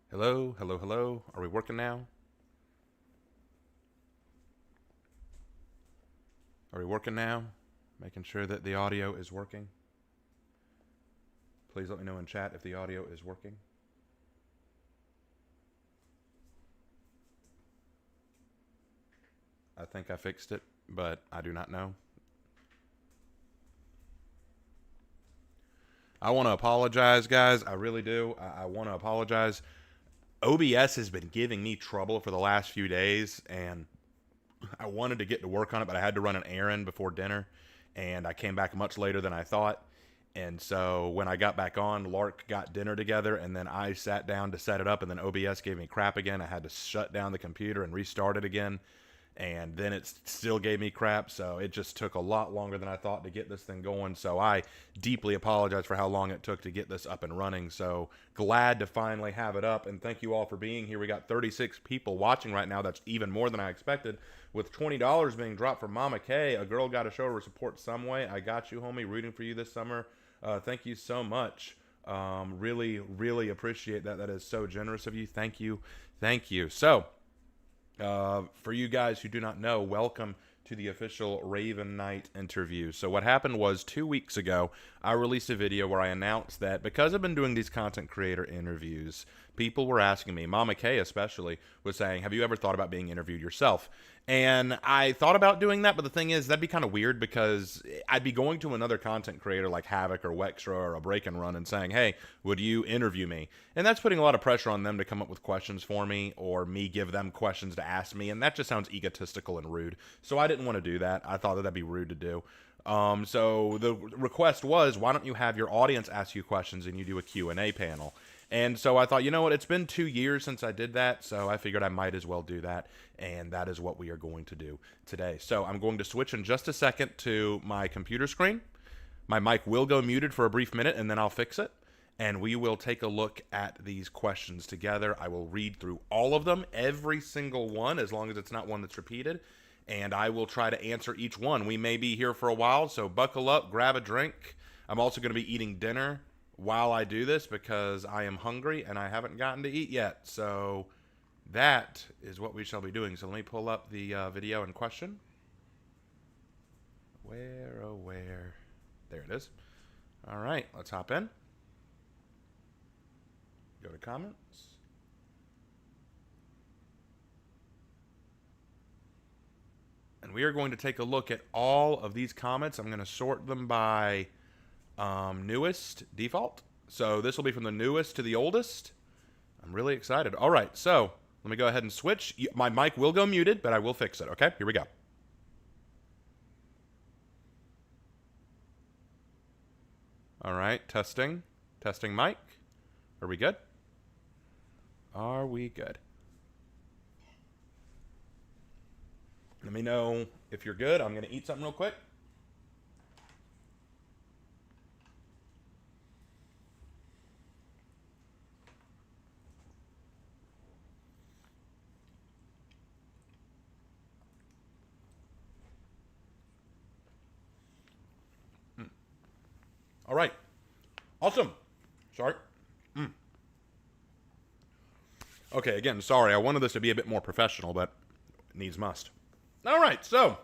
Hello, hello, hello. Are we working now? Are we working now? Making sure that the audio is working. Please let me know in chat if the audio is working. I think I fixed it, but I do not know. I want to apologize, guys. I really do. I want to apologize. OBS has been giving me trouble for the last few days, and I wanted to get to work on it, but I had to run an errand before dinner, and I came back much later than I thought. And so when I got back on, Lark got dinner together, and then I sat down to set it up, and then OBS gave me crap again. I had to shut down the computer and restart it again, and then it still gave me crap. So it just took a lot longer than I thought to get this thing going. So I deeply apologize for how long it took to get this up and running. So glad to finally have it up, and thank you all for being here. We got 36 people watching right now. That's even more than I expected. With $20 being dropped from Mama K, a girl got to show her support some way. I got you, homie. Rooting for you this summer. Thank you so much. Really, really appreciate that. That is so generous of you. Thank you. Thank you. So, for you guys who do not know, welcome to the official Raven Knight interview. So what happened was 2 weeks ago, I released a video where I announced that because I've been doing these content creator interviews, people were asking me, Mama K especially, was saying, have you ever thought about being interviewed yourself? And I thought about doing that, but the thing is, that'd be kind of weird because I'd be going to another content creator like Havoc or Wextra or a Break and Run and saying, hey, would you interview me? And that's putting a lot of pressure on them to come up with questions for me, or me give them questions to ask me, and that just sounds egotistical and rude. So I didn't want to do that. I thought that'd be rude to do. So the request was, why don't you have your audience ask you questions and you do a Q&A panel? And so I thought, you know what, it's been 2 years since I did that, so I figured I might as well do that, and that is what we are going to do today. So I'm going to switch in just a second to my computer screen. My mic will go muted for a brief minute, and then I'll fix it, and we will take a look at these questions together. I will read through all of them, every single one, as long as it's not one that's repeated, and I will try to answer each one. We may be here for a while, so buckle up, grab a drink. I'm also going to be eating dinner while I do this because I am hungry and I haven't gotten to eat yet. So that is what we shall be doing. So let me pull up the video in question. Where, oh where? There it is. All right, let's hop in. Go to comments. And we are going to take a look at all of these comments. I'm going to sort them by newest default. So this will be from the newest to the oldest. I'm really excited. All right, so let me go ahead and switch. My mic will go muted, but I will fix it. Okay, here we go. All right, testing mic. Are we good? Are we good? Let me know if you're good. I'm going to eat something real quick. All right. Awesome. Sorry. Okay, again, sorry. I wanted this to be a bit more professional, but needs must. All right, so.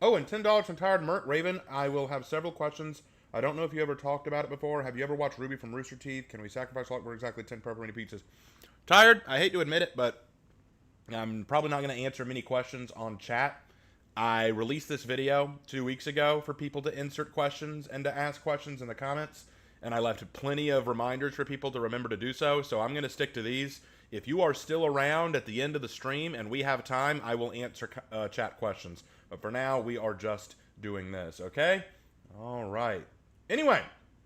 Oh, and $10 from Tired Mert Raven. I will have several questions. I don't know if you ever talked about it before. Have you ever watched Ruby from Rooster Teeth? Can we sacrifice luck for exactly 10 pepperoni pizzas? Tired. I hate to admit it, but I'm probably not going to answer many questions on chat. I released this video 2 weeks ago for people to insert questions and to ask questions in the comments, and I left plenty of reminders for people to remember to do so, so I'm going to stick to these. If you are still around at the end of the stream and we have time, I will answer chat questions. But for now, we are just doing this, okay? All right. Anyway,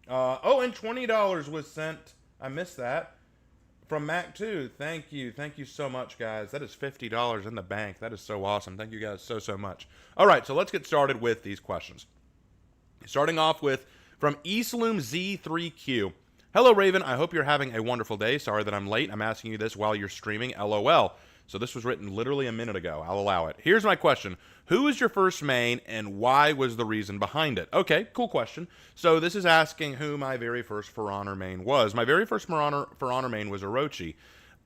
oh, and $20 was sent. I missed that. From Mac 2, thank you. Thank you so much, guys. That is $50 in the bank. That is so awesome. Thank you guys so, so much. All right, so let's get started with these questions. Starting off with, from Eastloom Z3Q. Hello, Raven. I hope you're having a wonderful day. Sorry that I'm late. I'm asking you this while you're streaming. LOL. So this was written literally a minute ago. I'll allow it. Here's my question. Who is your first main and why was the reason behind it? Okay, cool question. So this is asking who my very first For Honor main was. My very first For Honor main was Orochi.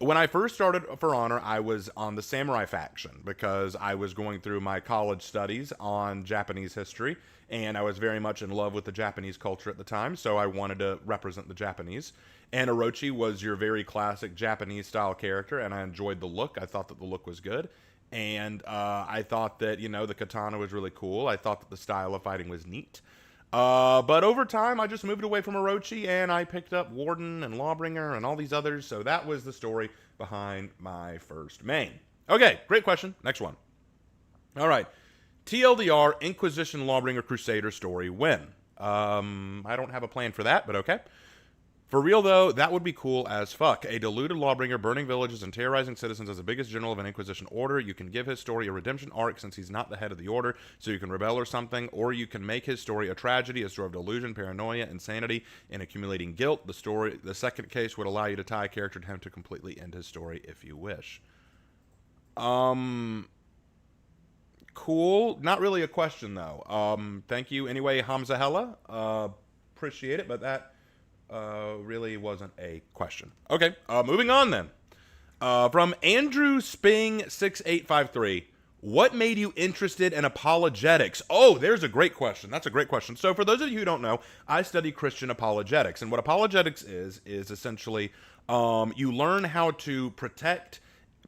When I first started For Honor, I was on the samurai faction because I was going through my college studies on Japanese history, and I was very much in love with the Japanese culture at the time, so I wanted to represent the Japanese. And Orochi was your very classic Japanese style character, and I enjoyed the look. I thought that the look was good. And I thought that, the katana was really cool. I thought that the style of fighting was neat. But over time, I just moved away from Orochi, and I picked up Warden and Lawbringer and all these others. So that was the story behind my first main. Okay, great question. Next one. All right. TLDR, Inquisition Lawbringer Crusader story, when? I don't have a plan for that, but okay. For real, though, that would be cool as fuck. A deluded lawbringer burning villages and terrorizing citizens as the biggest general of an Inquisition order. You can give his story a redemption arc since he's not the head of the order, so you can rebel or something, or you can make his story a tragedy, a story of delusion, paranoia, insanity, and accumulating guilt. The second case would allow you to tie a character to him to completely end his story if you wish. Cool. Not really a question, though. Thank you anyway, Hamza Hella. Appreciate it, but that... really wasn't a question. Okay, moving on then. From Andrew Sping 6853, what made you interested in apologetics? Oh, there's a great question. That's a great question. So for those of you who don't know, I study Christian apologetics, and what apologetics is essentially you learn how to protect,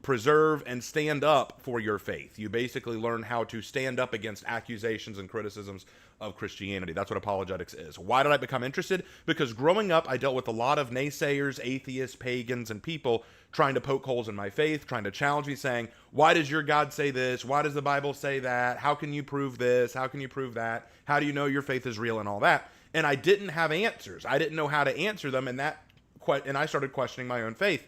preserve, and stand up for your faith. You basically learn how to stand up against accusations and criticisms of Christianity. That's what apologetics is. Why did I become interested? Because growing up, I dealt with a lot of naysayers, atheists, pagans, and people trying to poke holes in my faith, trying to challenge me, saying, why does your God say this? Why does the Bible say that? How can you prove this? How can you prove that? How do you know your faith is real and all that? And I didn't have answers. I didn't know how to answer them, and I started questioning my own faith.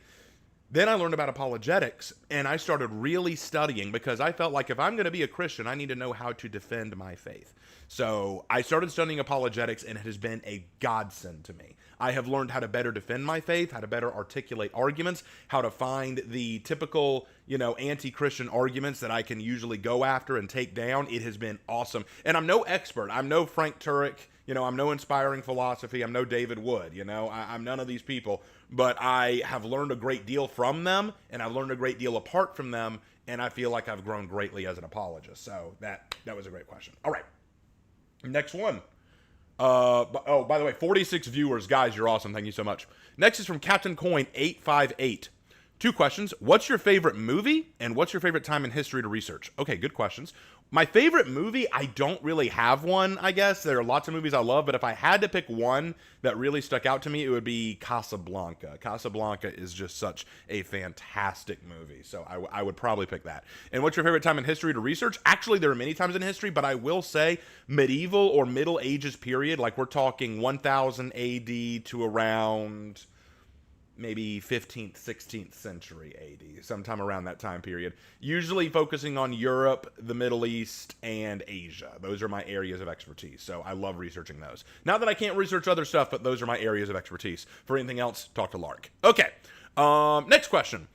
Then I learned about apologetics, and I started really studying because I felt like if I'm going to be a Christian, I need to know how to defend my faith. So I started studying apologetics, and it has been a godsend to me. I have learned how to better defend my faith, how to better articulate arguments, how to find the typical, anti-Christian arguments that I can usually go after and take down. It has been awesome. And I'm no expert. I'm no Frank Turek. I'm no Inspiring Philosophy. I'm no David Wood. I'm none of these people. But I have learned a great deal from them, and I've learned a great deal apart from them, and I feel like I've grown greatly as an apologist. So that was a great question. All right. Next one. By the way, 46 viewers. Guys, you're awesome. Thank you so much. Next is from Captain Coin 858. 2 questions. What's your favorite movie, and what's your favorite time in history to research? Okay, good questions. My favorite movie, I don't really have one, I guess. There are lots of movies I love, but if I had to pick one that really stuck out to me, it would be Casablanca. Casablanca is just such a fantastic movie, so I would probably pick that. And what's your favorite time in history to research? Actually, there are many times in history, but I will say medieval or Middle Ages period, like we're talking 1000 AD to around... maybe 15th, 16th century AD, sometime around that time period. Usually focusing on Europe, the Middle East, and Asia. Those are my areas of expertise, so I love researching those. Not that I can't research other stuff, but those are my areas of expertise. For anything else, talk to Lark. Okay, next question.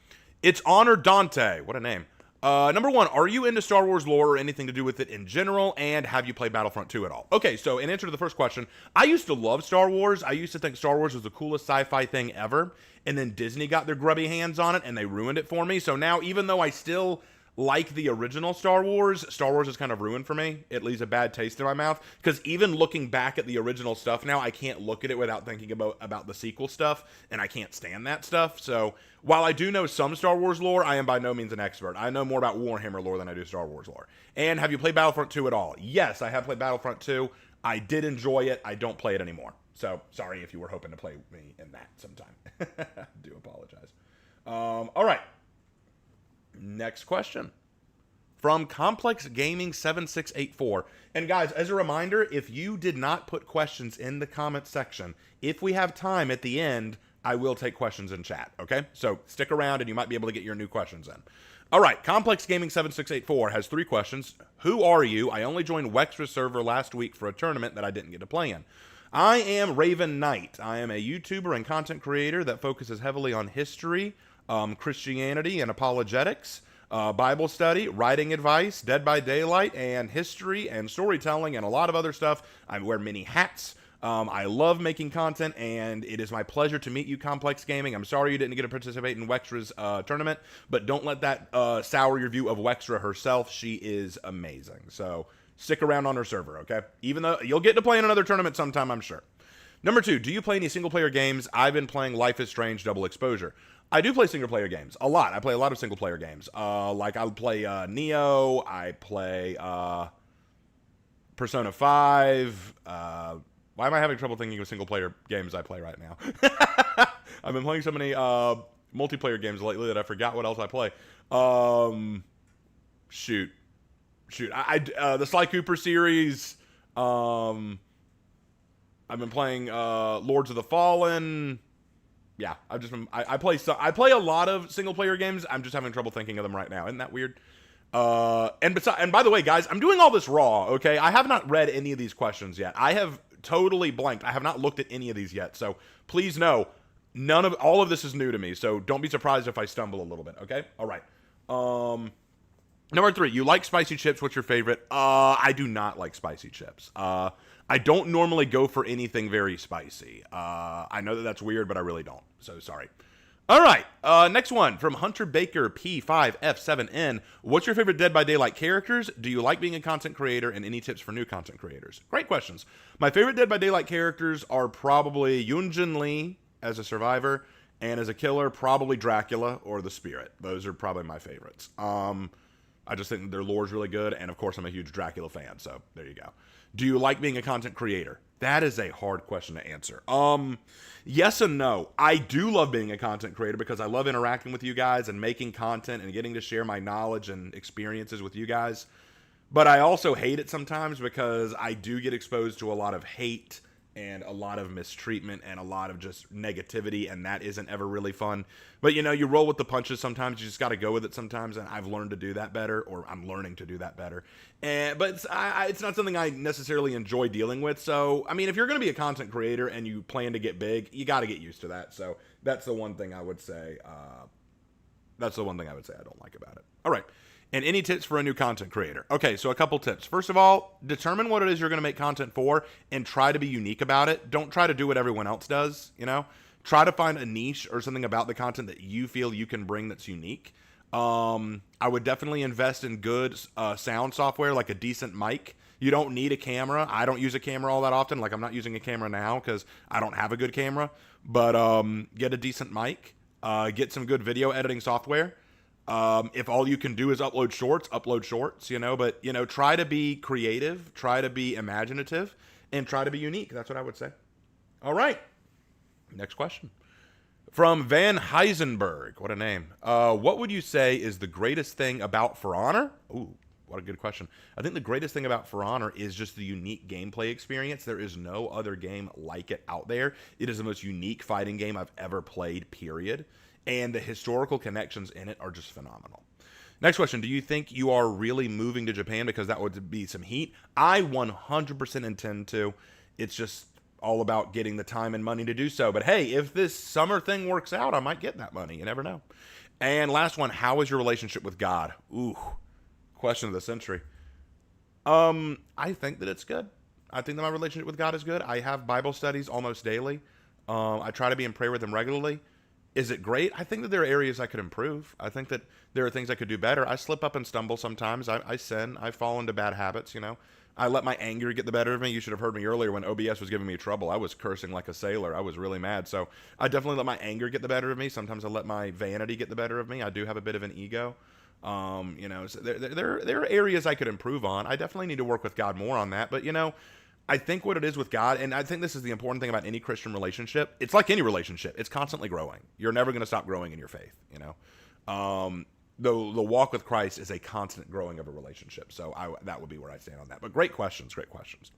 It's Honor Dante. What a name. Number 1, are you into Star Wars lore or anything to do with it in general, and have you played Battlefront 2 at all? Okay, so in answer to the first question, I used to love Star Wars. I used to think Star Wars was the coolest sci-fi thing ever, and then Disney got their grubby hands on it, and they ruined it for me. So now, even though I still like the original Star Wars is kind of ruined for me. It leaves a bad taste in my mouth, because even looking back at the original stuff now, I can't look at it without thinking about the sequel stuff, and I can't stand that stuff. So while I do know some Star Wars lore, I am by no means an expert. I know more about Warhammer lore than I do Star Wars lore. And have you played Battlefront 2 at all? Yes, I have played Battlefront 2. I did enjoy it. I don't play it anymore. So sorry if you were hoping to play me in that sometime. I do apologize. All right. Next question. From Complex Gaming 7684. And guys, as a reminder, if you did not put questions in the comments section, if we have time at the end, I will take questions in chat, okay? So stick around and you might be able to get your new questions in. All right, Complex Gaming 7684 has 3 questions. Who are you? I only joined Wextra's server last week for a tournament that I didn't get to play in. I am Raven Knight. I am a YouTuber and content creator that focuses heavily on history, Christianity, and apologetics. Bible study, writing advice, Dead by Daylight, and history and storytelling, and a lot of other stuff. I wear many hats. I love making content, and it is my pleasure to meet you, Complex Gaming. I'm sorry you didn't get to participate in Wextra's tournament, but don't let that sour your view of Wextra herself. She is amazing. So stick around on her server, okay? Even though you'll get to play in another tournament sometime, I'm sure. Number 2, do you play any single-player games? I've been playing Life is Strange Double Exposure. I do play single-player games, a lot. I play a lot of single-player games. Like, I play Neo, I play Persona 5. Why am I having trouble thinking of single-player games I play right now? I've been playing so many multiplayer games lately that I forgot what else I play. Shoot. The Sly Cooper series. I've been playing Lords of the Fallen. Yeah, I play a lot of single player games. I'm just having trouble thinking of them right now. Isn't that weird? And by the way, guys, I'm doing all this raw. Okay, I have not read any of these questions yet. I have totally blanked. I have not looked at any of these yet. So please know, all of this is new to me. So don't be surprised if I stumble a little bit. Okay, all right. Number 3, you like spicy chips. What's your favorite? I do not like spicy chips. I don't normally go for anything very spicy. I know that that's weird, but I really don't. So sorry. All right. Next one from Hunter Baker P5F7N. What's your favorite Dead by Daylight characters? Do you like being a content creator, and any tips for new content creators? Great questions. My favorite Dead by Daylight characters are probably Yunjin Lee as a survivor, and as a killer, probably Dracula or the Spirit. Those are probably my favorites. I just think their lore is really good, and of course I'm a huge Dracula fan, so there you go. Do you like being a content creator? That is a hard question to answer. Yes and no. I do love being a content creator because I love interacting with you guys and making content and getting to share my knowledge and experiences with you guys. But I also hate it sometimes because I do get exposed to a lot of hate and a lot of mistreatment and a lot of just negativity, and that isn't ever really fun. But, you know, you roll with the punches sometimes. You just got to go with it sometimes, and I've learned to do that better, or I'm learning to do that better. But it's not something I necessarily enjoy dealing with. So, I mean, if you're going to be a content creator and you plan to get big, you got to get used to that. So that's the one thing I would say. I don't like about it. All right. And any tips for a new content creator? Okay, so a couple tips. First of all, determine what it is you're going to make content for and try to be unique about it. Don't try to do what everyone else does, you know? Try to find a niche or something about the content that you feel you can bring that's unique. I would definitely invest in good sound software, like a decent mic. You don't need a camera. I don't use a camera all that often. Like, I'm not using a camera now because I don't have a good camera. But get a decent mic. Get some good video editing software. If all you can do is upload shorts, you know, but, you know, try to be creative, try to be imaginative, and try to be unique. That's what I would say. All right. Next question. From Van Heisenberg. What a name. What would you say is the greatest thing about For Honor? Ooh, what a good question. I think the greatest thing about For Honor is just the unique gameplay experience. There is no other game like it out there. It is the most unique fighting game I've ever played, period. And the historical connections in it are just phenomenal. Next question. Do you think you are really moving to Japan because that would be some heat? I 100% intend to. It's just all about getting the time and money to do so. But hey, if this summer thing works out, I might get that money. You never know. And last one. How is your relationship with God? Ooh, question of the century. I think that it's good. I think that my relationship with God is good. I have Bible studies almost daily. I try to be in prayer with him regularly. Is it great? I think that there are areas I could improve. I think that there are things I could do better. I slip up and stumble sometimes. I sin. I fall into bad habits, you know. I let my anger get the better of me. You should have heard me earlier when OBS was giving me trouble. I was cursing like a sailor. I was really mad. So I definitely let my anger get the better of me. Sometimes I let my vanity get the better of me. I do have a bit of an ego. You know, so there are areas I could improve on. I definitely need to work with God more on that. But, you know, I think what it is with God, and I think this is the important thing about any Christian relationship, it's like any relationship. It's constantly growing. You're never going to stop growing in your faith, you know. The walk with Christ is a constant growing of a relationship. So that would be where I stand on that. But great questions, great questions.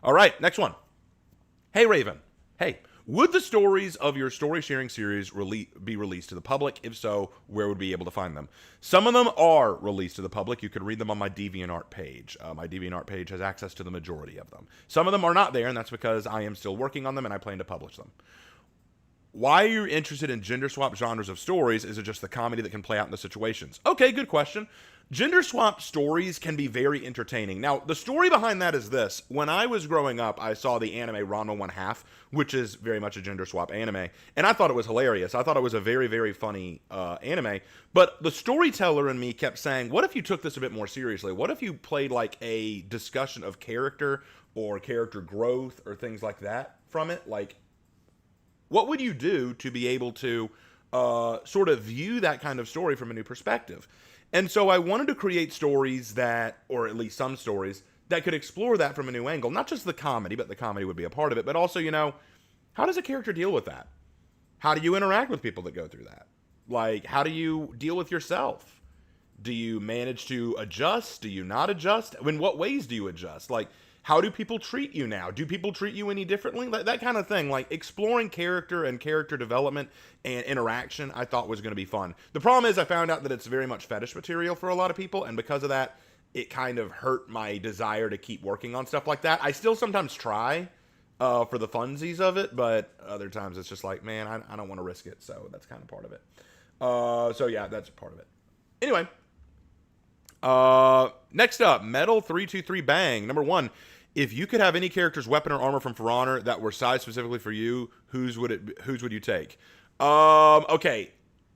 All right, next one. Hey, Raven. Hey, would the stories of your story sharing series be released to the public? If so, where would we be able to find them? Some of them are released to the public. You could read them on my DeviantArt page. My DeviantArt page has access to the majority of them. Some of them are not there, and that's because I am still working on them and I plan to publish them. Why are you interested in gender swap genres of stories? Is it just the comedy that can play out in the situations? Okay, good question. Gender swap stories can be very entertaining. Now, the story behind that is this. When I was growing up, I saw the anime Ranma 1/2, which is very much a gender swap anime, and I thought it was hilarious. I thought it was a very, very funny anime, but the storyteller in me kept saying, what if you took this a bit more seriously? What if you played like a discussion of character or character growth or things like that from it? Like, what would you do to be able to sort of view that kind of story from a new perspective? And so I wanted to create stories that, or at least some stories, that could explore that from a new angle. Not just the comedy, but the comedy would be a part of it, but also, how does a character deal with that? How do you interact with people that go through that? Like, how do you deal with yourself? Do you manage to adjust? Do you not adjust? In what ways do you adjust? Like, how do people treat you now? Do people treat you any differently? That kind of thing. Like, exploring character and character development and interaction, I thought was going to be fun. The problem is I found out that it's very much fetish material for a lot of people, and because of that, it kind of hurt my desire to keep working on stuff like that. I still sometimes try for the funsies of it, but other times it's just like, man, I don't want to risk it, so that's kind of part of it. So yeah, that's part of it. Anyway, next up, Metal 323 Bang. Number 1. If you could have any character's weapon or armor from For Honor that were sized specifically for you, whose would you take? Okay.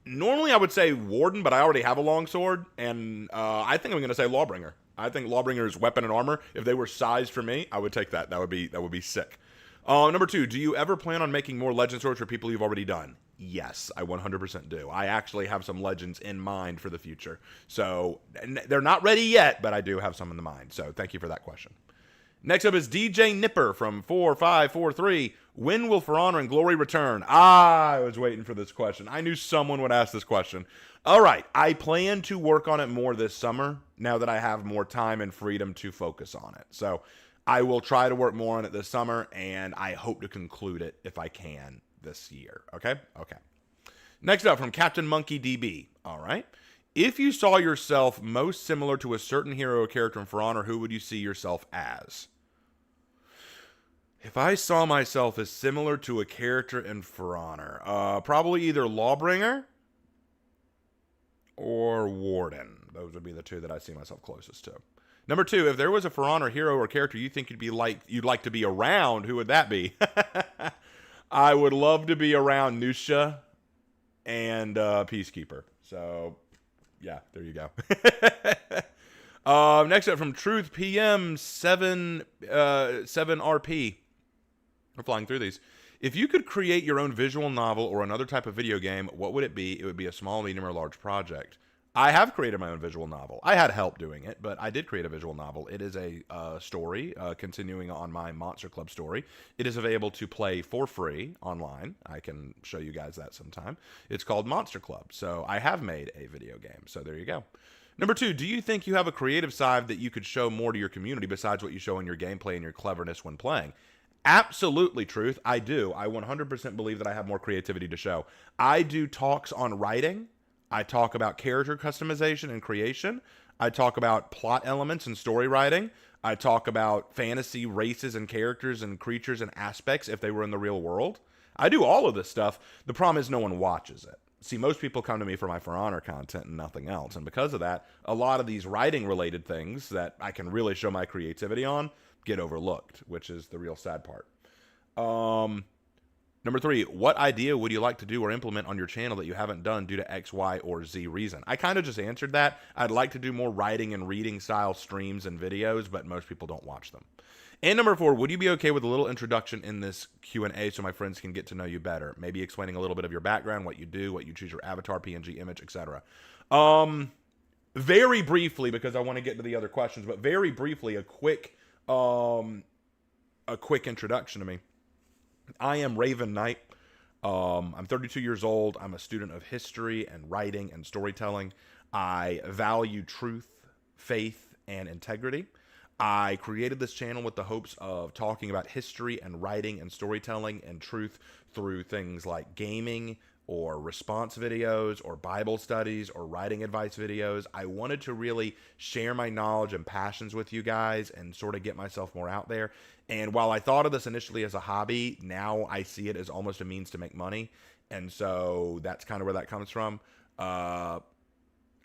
Normally I would say Warden, but I already have a longsword, and I think I'm going to say Lawbringer. I think Lawbringer's weapon and armor, if they were sized for me, I would take that. That would be sick. Number 2, do you ever plan on making more legend swords for people you've already done? Yes, I 100% do. I actually have some legends in mind for the future. So they're not ready yet, but I do have some in the mind. So thank you for that question. Next up is DJ Nipper from 4543. When will For Honor and Glory return? I was waiting for this question. I knew someone would ask this question. All right, I plan to work on it more this summer now that I have more time and freedom to focus on it. So I will try to work more on it this summer, and I hope to conclude it if I can this year. Okay? Okay. Next up from Captain Monkey DB. All right. If you saw yourself most similar to a certain hero or character in For Honor, who would you see yourself as? If I saw myself as similar to a character in For Honor, probably either Lawbringer or Warden. Those would be the two that I see myself closest to. Number 2, if there was a For Honor hero or character you think you'd like to be around, who would that be? I would love to be around Nusha and Peacekeeper. So yeah, there you go. Next up from Truth PM 7RP. We're flying through these. If you could create your own visual novel or another type of video game, what would it be? It would be a small, medium, or large project. I have created my own visual novel. I had help doing it, but I did create a visual novel. It is a story continuing on my Monster Club story. It is available to play for free online. I can show you guys that sometime. It's called Monster Club. So I have made a video game. So there you go. Number 2, do you think you have a creative side that you could show more to your community besides what you show in your gameplay and your cleverness when playing? Absolutely, Truth. I do. I 100% believe that I have more creativity to show. I do talks on writing. I talk about character customization and creation. I talk about plot elements and story writing. I talk about fantasy races and characters and creatures and aspects if they were in the real world. I do all of this stuff. The problem is no one watches it. See, most people come to me for my For Honor content and nothing else. And because of that, a lot of these writing-related things that I can really show my creativity on get overlooked, which is the real sad part. Number 3, what idea would you like to do or implement on your channel that you haven't done due to X, Y, or Z reason? I kind of just answered that. I'd like to do more writing and reading style streams and videos, but most people don't watch them. And number 4, would you be okay with a little introduction in this Q&A so my friends can get to know you better? Maybe explaining a little bit of your background, what you do, what you choose your avatar, PNG image, etc. Very briefly, because I want to get to the other questions, but very briefly, a quick introduction to me. I am Raven Knight. I'm 32 years old. I'm a student of history and writing and storytelling. I value truth, faith, and integrity. I created this channel with the hopes of talking about history and writing and storytelling and truth through things like gaming or response videos or Bible studies or writing advice videos. I wanted to really share my knowledge and passions with you guys and sort of get myself more out there. And while I thought of this initially as a hobby, now I see it as almost a means to make money. And so that's kind of where that comes from.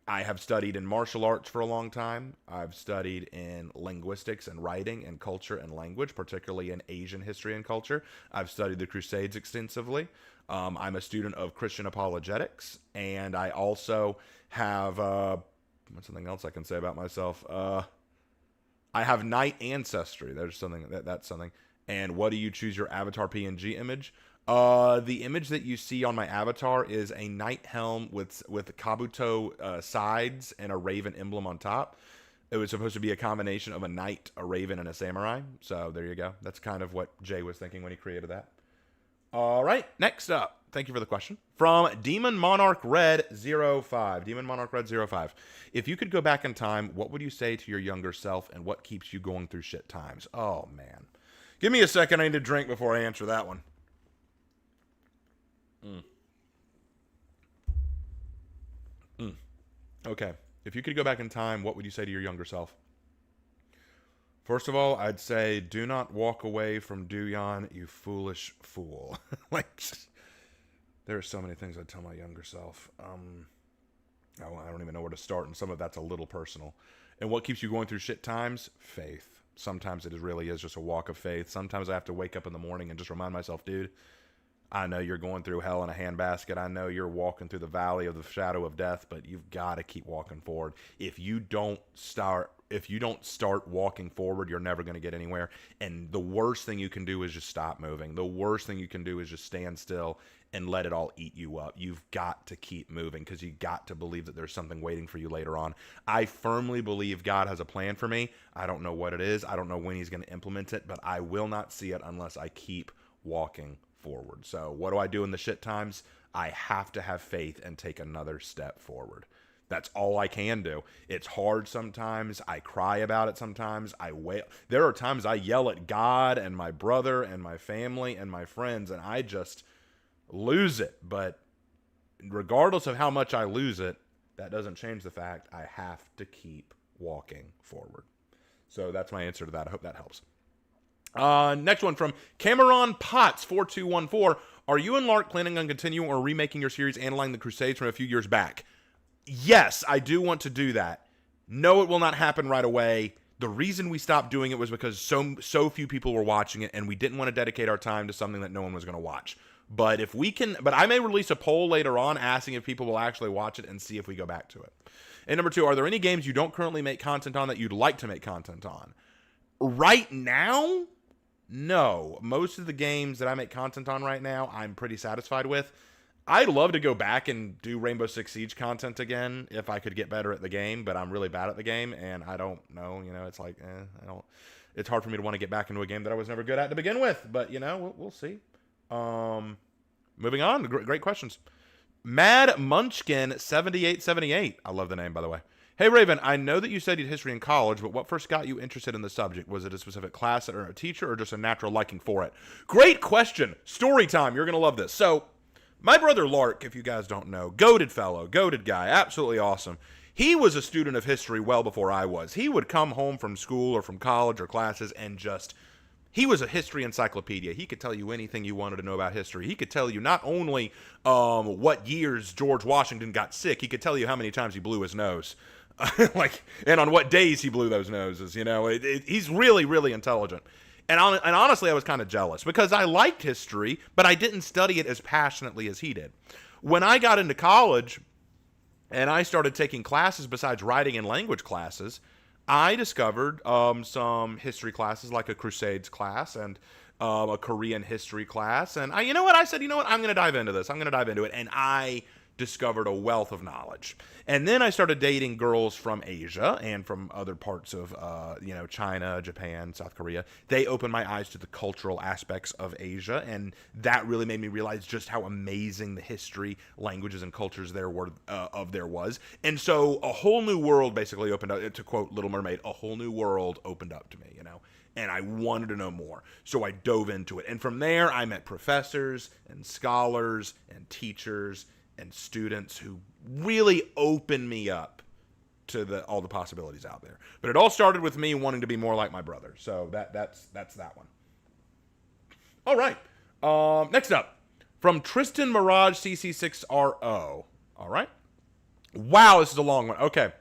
I have studied in martial arts for a long time. I've studied in linguistics and writing and culture and language, particularly in Asian history and culture. I've studied the Crusades extensively. I'm a student of Christian apologetics, and I also have what's something else I can say about myself? I have knight ancestry. There's something that's something. And what do you choose your avatar PNG image? The image that you see on my avatar is a knight helm with kabuto sides and a raven emblem on top. It was supposed to be a combination of a knight, a raven, and a samurai. So there you go. That's kind of what Jay was thinking when he created that. All right, next up. Thank you for the question. From Demon Monarch Red 05. Demon Monarch Red 05. If you could go back in time, what would you say to your younger self, and what keeps you going through shit times? Oh, man. Give me a second. I need to drink before I answer that one. Okay. If you could go back in time, what would you say to your younger self? First of all, I'd say, do not walk away from Duyan, you foolish fool. Like, there are so many things I'd tell my younger self. I don't even know where to start, and some of that's a little personal. And what keeps you going through shit times? Faith. Sometimes it really is just a walk of faith. Sometimes I have to wake up in the morning and just remind myself, dude, I know you're going through hell in a handbasket. I know you're walking through the valley of the shadow of death, but you've got to keep walking forward. If you don't start walking forward, you're never going to get anywhere. And the worst thing you can do is just stop moving. The worst thing you can do is just stand still and let it all eat you up. You've got to keep moving because you got to believe that there's something waiting for you later on. I firmly believe God has a plan for me. I don't know what it is. I don't know when he's going to implement it, but I will not see it unless I keep walking forward. So what do I do in the shit times? I have to have faith and take another step forward. That's all I can do. It's hard sometimes. I cry about it sometimes. I wail. There are times I yell at God and my brother and my family and my friends, and I just lose it. But regardless of how much I lose it, that doesn't change the fact I have to keep walking forward. So that's my answer to that. I hope that helps. Next one from Cameron Potts 4214. Are you and Lark planning on continuing or remaking your series analyzing the Crusades from a few years back? Yes, I do want to do that. No, it will not happen right away. The reason we stopped doing it was because so few people were watching it, and we didn't want to dedicate our time to something that no one was going to watch. But if we can, but I may release a poll later on asking if people will actually watch it and see if we go back to it. And number 2, are there any games you don't currently make content on that you'd like to make content on? Right now, no. Most of the games that I make content on right now, I'm pretty satisfied with. I'd love to go back and do Rainbow Six Siege content again if I could get better at the game, but I'm really bad at the game, and I don't know, it's like, it's hard for me to want to get back into a game that I was never good at to begin with, but, we'll see. Moving on, great questions. Mad Munchkin 7878. I love the name, by the way. Hey, Raven, I know that you studied history in college, but what first got you interested in the subject? Was it a specific class or a teacher or just a natural liking for it? Great question. Story time. You're going to love this. So, my brother Lark, if you guys don't know, goated fellow, goated guy, absolutely awesome. He was a student of history well before I was. He would come home from school or from college or classes and he was a history encyclopedia. He could tell you anything you wanted to know about history. He could tell you not only what years George Washington got sick, he could tell you how many times he blew his nose. And on what days he blew those noses, he's really, really intelligent. And honestly, I was kind of jealous because I liked history, but I didn't study it as passionately as he did. When I got into college and I started taking classes besides writing and language classes, I discovered some history classes like a Crusades class and a Korean history class. And I said, I'm going to dive into this. I'm going to dive into it. And I discovered a wealth of knowledge. And then I started dating girls from Asia and from other parts of, China, Japan, South Korea. They opened my eyes to the cultural aspects of Asia, and that really made me realize just how amazing the history, languages, and cultures there was. And so a whole new world basically opened up, to quote Little Mermaid, a whole new world opened up to me, and I wanted to know more. So I dove into it. And from there, I met professors and scholars and teachers and students who really opened me up to all the possibilities out there. But it all started with me wanting to be more like my brother. So that's that one. All right. Next up, from Tristan Mirage CC6RO. All right. Wow, this is a long one. Okay.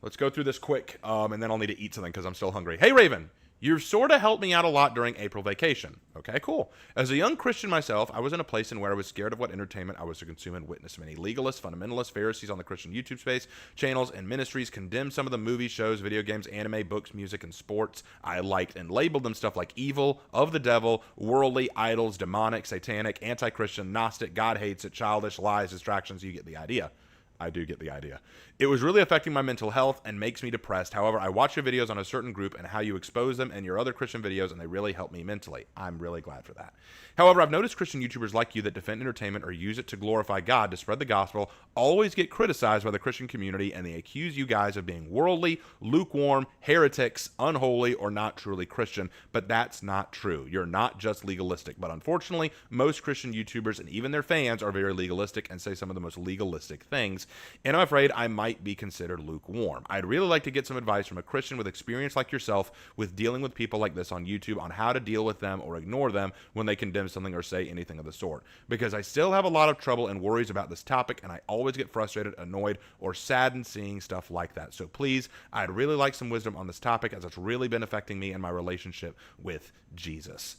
Let's go through this quick, and then I'll need to eat something because I'm still hungry. Hey, Raven, you've sort of helped me out a lot during April vacation. Okay, cool. As a young Christian myself, I was in a place in where I was scared of what entertainment I was to consume and witness. Many legalists, fundamentalists, Pharisees on the Christian YouTube space, channels, and ministries condemned some of the movies, shows, video games, anime, books, music, and sports I liked and labeled them stuff like evil, of the devil, worldly, idols, demonic, satanic, anti-Christian, Gnostic, God hates it, childish, lies, distractions. You get the idea. I do get the idea. It was really affecting my mental health and makes me depressed. However, I watch your videos on a certain group and how you expose them and your other Christian videos, and they really help me mentally. I'm really glad for that. However, I've noticed Christian YouTubers like you that defend entertainment or use it to glorify God to spread the gospel always get criticized by the Christian community, and they accuse you guys of being worldly, lukewarm, heretics, unholy, or not truly Christian. But that's not true. You're not just legalistic. But unfortunately, most Christian YouTubers and even their fans are very legalistic and say some of the most legalistic things. And I'm afraid I might be considered lukewarm. I'd really like to get some advice from a Christian with experience like yourself with dealing with people like this on YouTube on how to deal with them or ignore them when they condemn something or say anything of the sort. Because I still have a lot of trouble and worries about this topic, and I always get frustrated, annoyed, or saddened seeing stuff like that. So please, I'd really like some wisdom on this topic, as it's really been affecting me and my relationship with Jesus.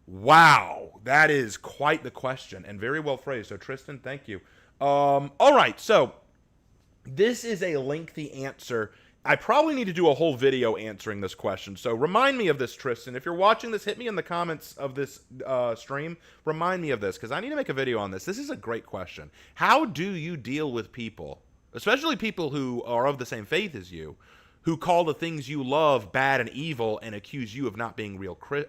Wow, that is quite the question and very well phrased. So Tristan, thank you. All right, so this is a lengthy answer. I probably need to do a whole video answering this question. So remind me of this, Tristan. If you're watching this, hit me in the comments of this stream. Remind me of this, because I need to make a video on this. This is a great question. How do you deal with people, especially people who are of the same faith as you, who call the things you love bad and evil and accuse you of not being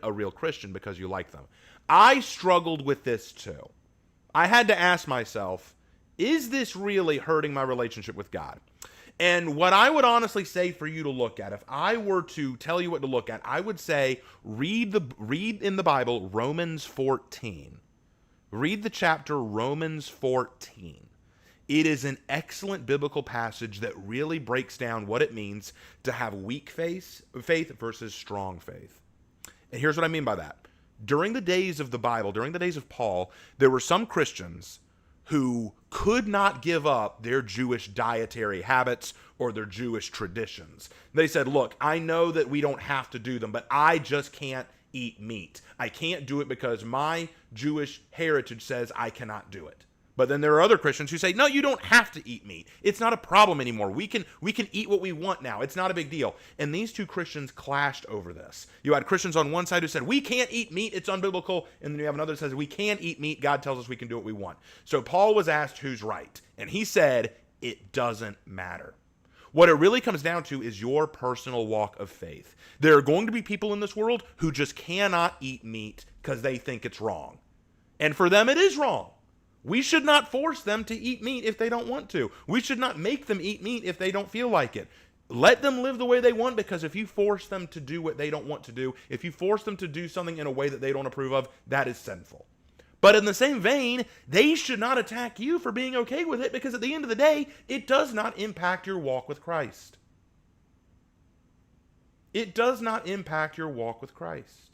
a real Christian because you like them? I struggled with this too. I had to ask myself, is this really hurting my relationship with God? And what I would honestly say for you to look at, if I were to tell you what to look at, I would say read in the Bible Romans 14. Read the chapter Romans 14. It is an excellent biblical passage that really breaks down what it means to have weak faith versus strong faith. And here's what I mean by that. During the days of the Bible, during the days of Paul, there were some Christians who could not give up their Jewish dietary habits or their Jewish traditions. They said, look, I know that we don't have to do them, but I just can't eat meat. I can't do it because my Jewish heritage says I cannot do it. But then there are other Christians who say, no, you don't have to eat meat. It's not a problem anymore. We can eat what we want now. It's not a big deal. And these two Christians clashed over this. You had Christians on one side who said, we can't eat meat. It's unbiblical. And then you have another that says, we can eat meat. God tells us we can do what we want. So Paul was asked who's right. And he said, it doesn't matter. What it really comes down to is your personal walk of faith. There are going to be people in this world who just cannot eat meat because they think it's wrong. And for them, it is wrong. We should not force them to eat meat if they don't want to. We should not make them eat meat if they don't feel like it. Let them live the way they want, because if you force them to do what they don't want to do, if you force them to do something in a way that they don't approve of, that is sinful. But in the same vein, they should not attack you for being okay with it, because at the end of the day, it does not impact your walk with Christ. It does not impact your walk with Christ.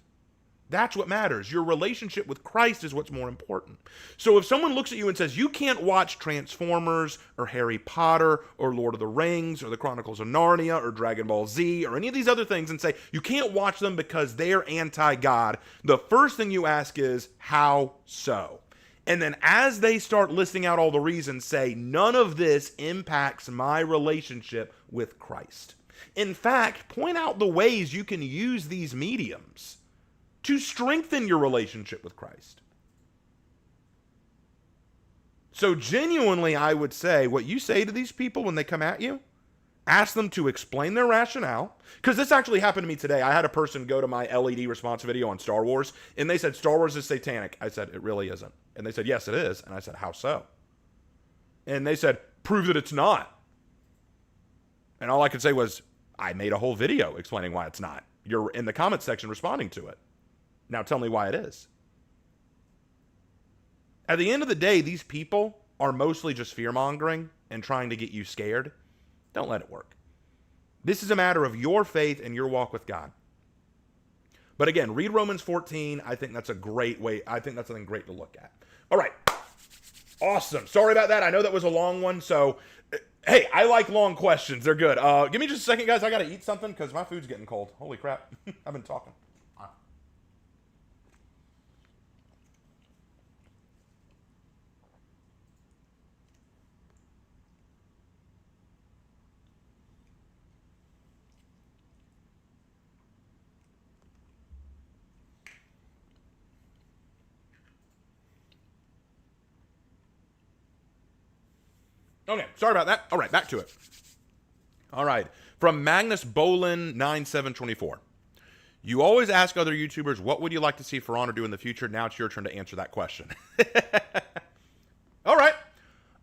That's what matters. Your relationship with Christ is what's more important. So if someone looks at you and says, you can't watch Transformers or Harry Potter or Lord of the Rings or the Chronicles of Narnia or Dragon Ball Z or any of these other things and say, you can't watch them because they're anti-God, the first thing you ask is, how so? And then as they start listing out all the reasons, say, none of this impacts my relationship with Christ. In fact, point out the ways you can use these mediums to strengthen your relationship with Christ. So genuinely, I would say what you say to these people when they come at you, ask them to explain their rationale. Because this actually happened to me today. I had a person go to my LED response video on Star Wars, and they said, Star Wars is satanic. I said, it really isn't. And they said, yes, it is. And I said, how so? And they said, prove that it's not. And all I could say was, I made a whole video explaining why it's not. You're in the comments section responding to it. Now tell me why it is. At the end of the day, these people are mostly just fear-mongering and trying to get you scared. Don't let it work. This is a matter of your faith and your walk with God. But again, read Romans 14. I think that's a great way. I think that's something great to look at. All right. Awesome. Sorry about that. I know that was a long one. So, hey, I like long questions. They're good. Give me just a second, guys. I got to eat something because my food's getting cold. Holy crap. I've been talking. Okay, sorry about that. All right, back to it. All right, from Magnus Bolin 9724. You always ask other YouTubers, what would you like to see For Honor do in the future? Now it's your turn to answer that question. All right.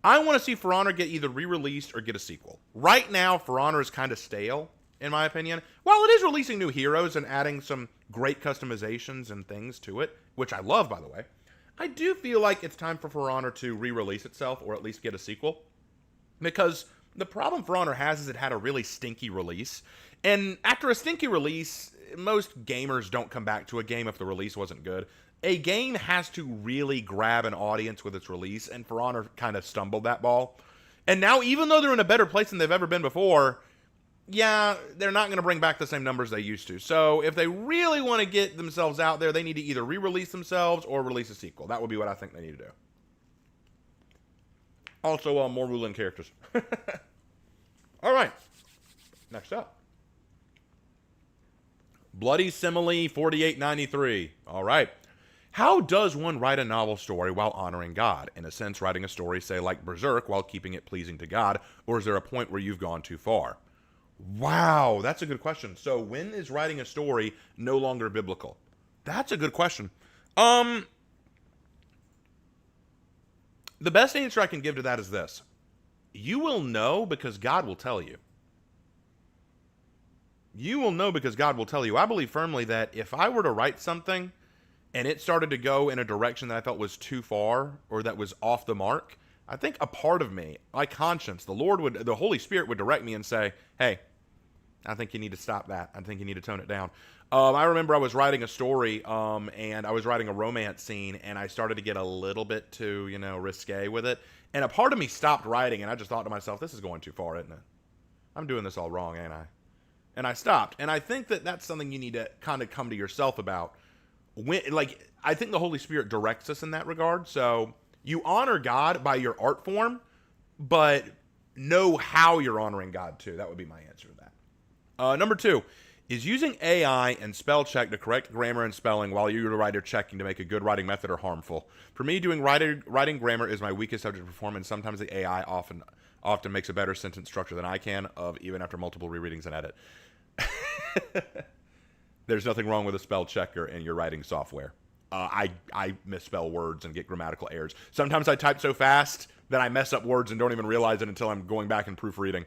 I want to see For Honor get either re-released or get a sequel. Right now, For Honor is kind of stale, in my opinion. While it is releasing new heroes and adding some great customizations and things to it, which I love, by the way, I do feel like it's time for Honor to re-release itself or at least get a sequel. Because the problem For Honor has is it had a really stinky release. And after a stinky release, most gamers don't come back to a game if the release wasn't good. A game has to really grab an audience with its release, and For Honor kind of stumbled that ball. And now, even though they're in a better place than they've ever been before, yeah, they're not going to bring back the same numbers they used to. So if they really want to get themselves out there, they need to either re-release themselves or release a sequel. That would be what I think they need to do. Also, more ruling characters. All right. Next up. Bloody Simile 4893. All right. How does one write a novel story while honoring God? In a sense, writing a story, say, like Berserk, while keeping it pleasing to God, or is there a point where you've gone too far? Wow, that's a good question. So, when is writing a story no longer biblical? That's a good question. The best answer I can give to that is this. You will know because God will tell you. You will know because God will tell you. I believe firmly that if I were to write something and it started to go in a direction that I felt was too far or that was off the mark, I think a part of me, my conscience, the Holy Spirit would direct me and say, hey, I think you need to stop that. I think you need to tone it down. I remember I was writing a story and I was writing a romance scene and I started to get a little bit too, risque with it. And a part of me stopped writing and I just thought to myself, this is going too far, isn't it? I'm doing this all wrong, ain't I? And I stopped. And I think that that's something you need to kind of come to yourself about. I think the Holy Spirit directs us in that regard. So you honor God by your art form, but know how you're honoring God too. That would be my answer to that. Number 2, is using AI and spell check to correct grammar and spelling while you're the writer checking to make a good writing method or harmful. For me, doing writing grammar is my weakest subject to perform, and sometimes the AI often makes a better sentence structure than I can, even after multiple rereadings and edit. There's nothing wrong with a spell checker in your writing software. I misspell words and get grammatical errors. Sometimes I type so fast that I mess up words and don't even realize it until I'm going back and proofreading.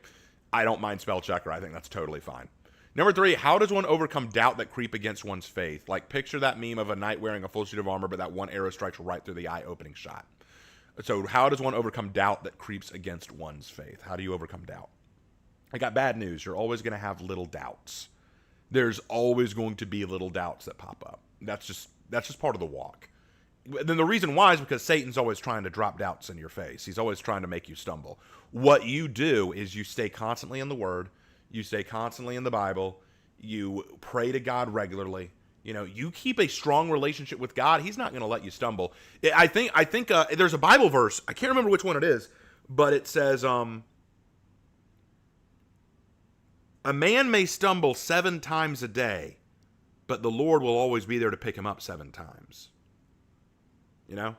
I don't mind spell checker. I think that's totally fine. Number 3, how does one overcome doubt that creep against one's faith? Like, picture that meme of a knight wearing a full suit of armor, but that one arrow strikes right through the eye opening shot. So how does one overcome doubt that creeps against one's faith? How do you overcome doubt? I got bad news. You're always going to have little doubts. There's always going to be little doubts that pop up. That's just part of the walk. Then the reason why is because Satan's always trying to drop doubts in your face. He's always trying to make you stumble. What you do is you stay constantly in the Word. You stay constantly in the Bible. You pray to God regularly. You keep a strong relationship with God. He's not going to let you stumble. I think there's a Bible verse. I can't remember which one it is, but it says, a man may stumble 7 times a day, but the Lord will always be there to pick him up 7 times. You're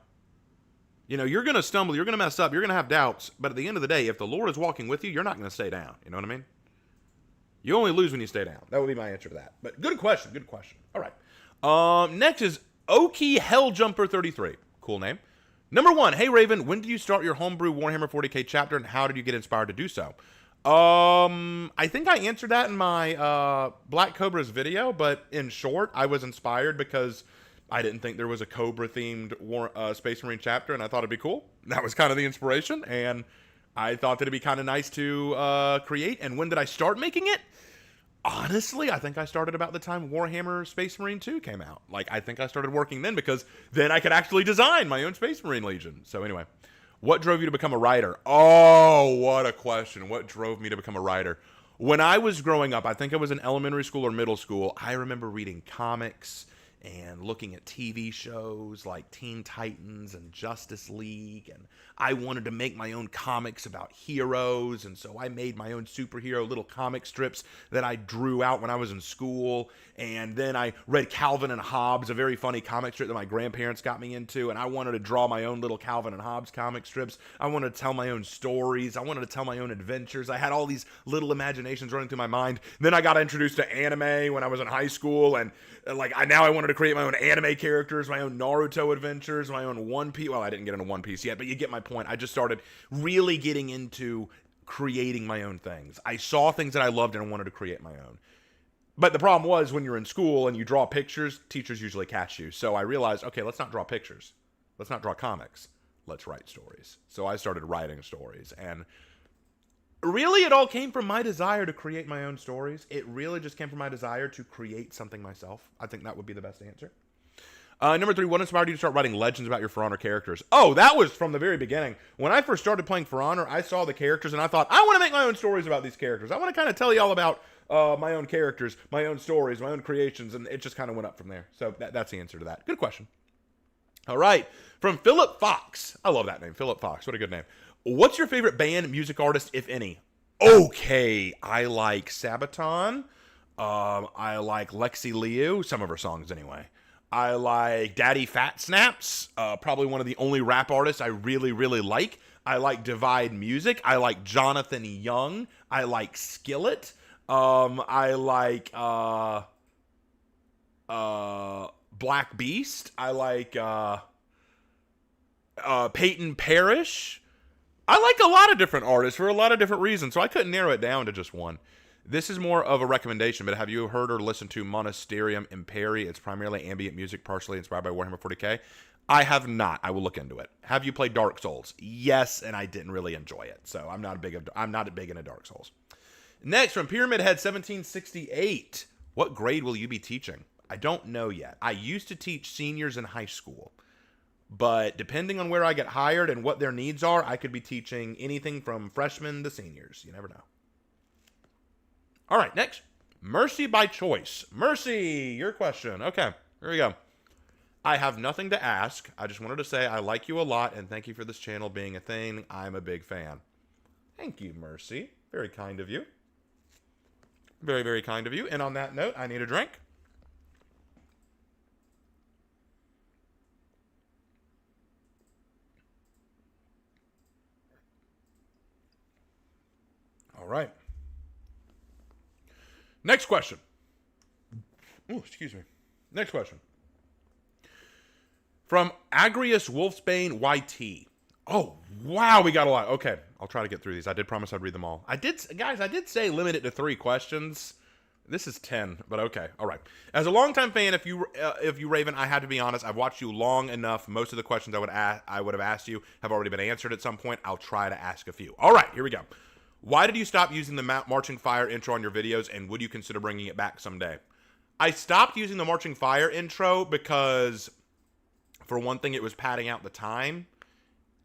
going to stumble, you're going to mess up, you're going to have doubts, but at the end of the day, if the Lord is walking with you, you're not going to stay down. You know what I mean? You only lose when you stay down. That would be my answer to that. But good question. All right. Next is Oki Helljumper33. Cool name. Number 1, hey Raven, when did you start your homebrew Warhammer 40k chapter and how did you get inspired to do so? I think I answered that in my Black Cobra's video, but in short, I was inspired because I didn't think there was a Cobra-themed Space Marine chapter, and I thought it'd be cool. That was kind of the inspiration, and I thought that it'd be kind of nice to create. And when did I start making it? Honestly, I think I started about the time Warhammer Space Marine 2 came out. I think I started working then because then I could actually design my own Space Marine Legion. So anyway, What drove you to become a writer? Oh, what a question. What drove me to become a writer? When I was growing up, I think I was in elementary school or middle school, I remember reading comics and looking at TV shows like Teen Titans and Justice League, and I wanted to make my own comics about heroes, and so I made my own superhero little comic strips that I drew out when I was in school. And then I read Calvin and Hobbes, a very funny comic strip that my grandparents got me into, and I wanted to draw my own little Calvin and Hobbes comic strips. I wanted to tell my own stories. I wanted to tell my own adventures. I had all these little imaginations running through my mind. Then I got introduced to anime when I was in high school, and now I wanted to create my own anime characters, my own Naruto adventures, my own One Piece. Well, I didn't get into One Piece yet, but you get my point. I just started really getting into creating my own things. I saw things that I loved and I wanted to create my own. But the problem was when you're in school and you draw pictures, teachers usually catch you. So I realized, okay, let's not draw pictures. Let's not draw comics. Let's write stories. So I started writing stories. And really, it all came from my desire to create my own stories. It really just came from my desire to create something myself. I think that would be the best answer. Number 3, what inspired you to start writing legends about your For Honor characters? Oh, that was from the very beginning. When I first started playing For Honor, I saw the characters and I thought, I want to make my own stories about these characters. I want to kind of tell you all about my own characters, my own stories, my own creations, and it just kind of went up from there. So that's the answer to that. Good question. All right. From Philip Fox. I love that name, Philip Fox. What a good name. What's your favorite band, music artist, if any? Okay. I like Sabaton. I like Lexi Liu. Some of her songs, anyway. I like Daddy Fat Snaps, probably one of the only rap artists I really, really like. I like Divide Music. I like Jonathan Young. I like Skillet. I like Black Beast. I like Peyton Parrish. I like a lot of different artists for a lot of different reasons, so I couldn't narrow it down to just one. This is more of a recommendation, but have you heard or listened to Monasterium Imperi? It's primarily ambient music, partially inspired by Warhammer 40k. I have not. I will look into it. Have you played Dark Souls? Yes, and I didn't really enjoy it, so I'm not big into Dark Souls. Next, from Pyramid Head 1768, what grade will you be teaching? I don't know yet. I used to teach seniors in high school, but depending on where I get hired and what their needs are, I could be teaching anything from freshmen to seniors. You never know. All right, next. Mercy by choice. Mercy, your question. Okay, here we go. I have nothing to ask. I just wanted to say I like you a lot and thank you for this channel being a thing. I'm a big fan. Thank you, Mercy. Very kind of you. Very, very kind of you. And on that note, I need a drink. All right. Next question. Oh, excuse me. Next question. From Agrius Wolfsbane YT. Oh, wow, we got a lot. Okay, I'll try to get through these. I did promise I'd read them all. I did say limit it to 3 questions. This is 10, but okay. All right. As a longtime fan, if you Raven, I had to be honest. I've watched you long enough. Most of the questions I would have asked you have already been answered at some point. I'll try to ask a few. All right, here we go. Why did you stop using the Marching Fire intro on your videos, and would you consider bringing it back someday? I stopped using the Marching Fire intro because, for one thing, it was padding out the time,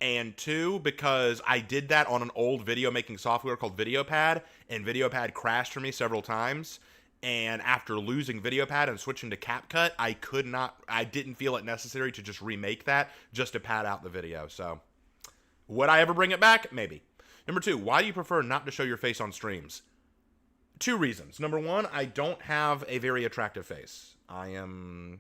and 2, because I did that on an old video making software called VideoPad, and VideoPad crashed for me several times, and after losing VideoPad and switching to CapCut, I didn't feel it necessary to just remake that just to pad out the video. So, would I ever bring it back? Maybe. Number 2, why do you prefer not to show your face on streams? 2 reasons. Number 1, I don't have a very attractive face. I am,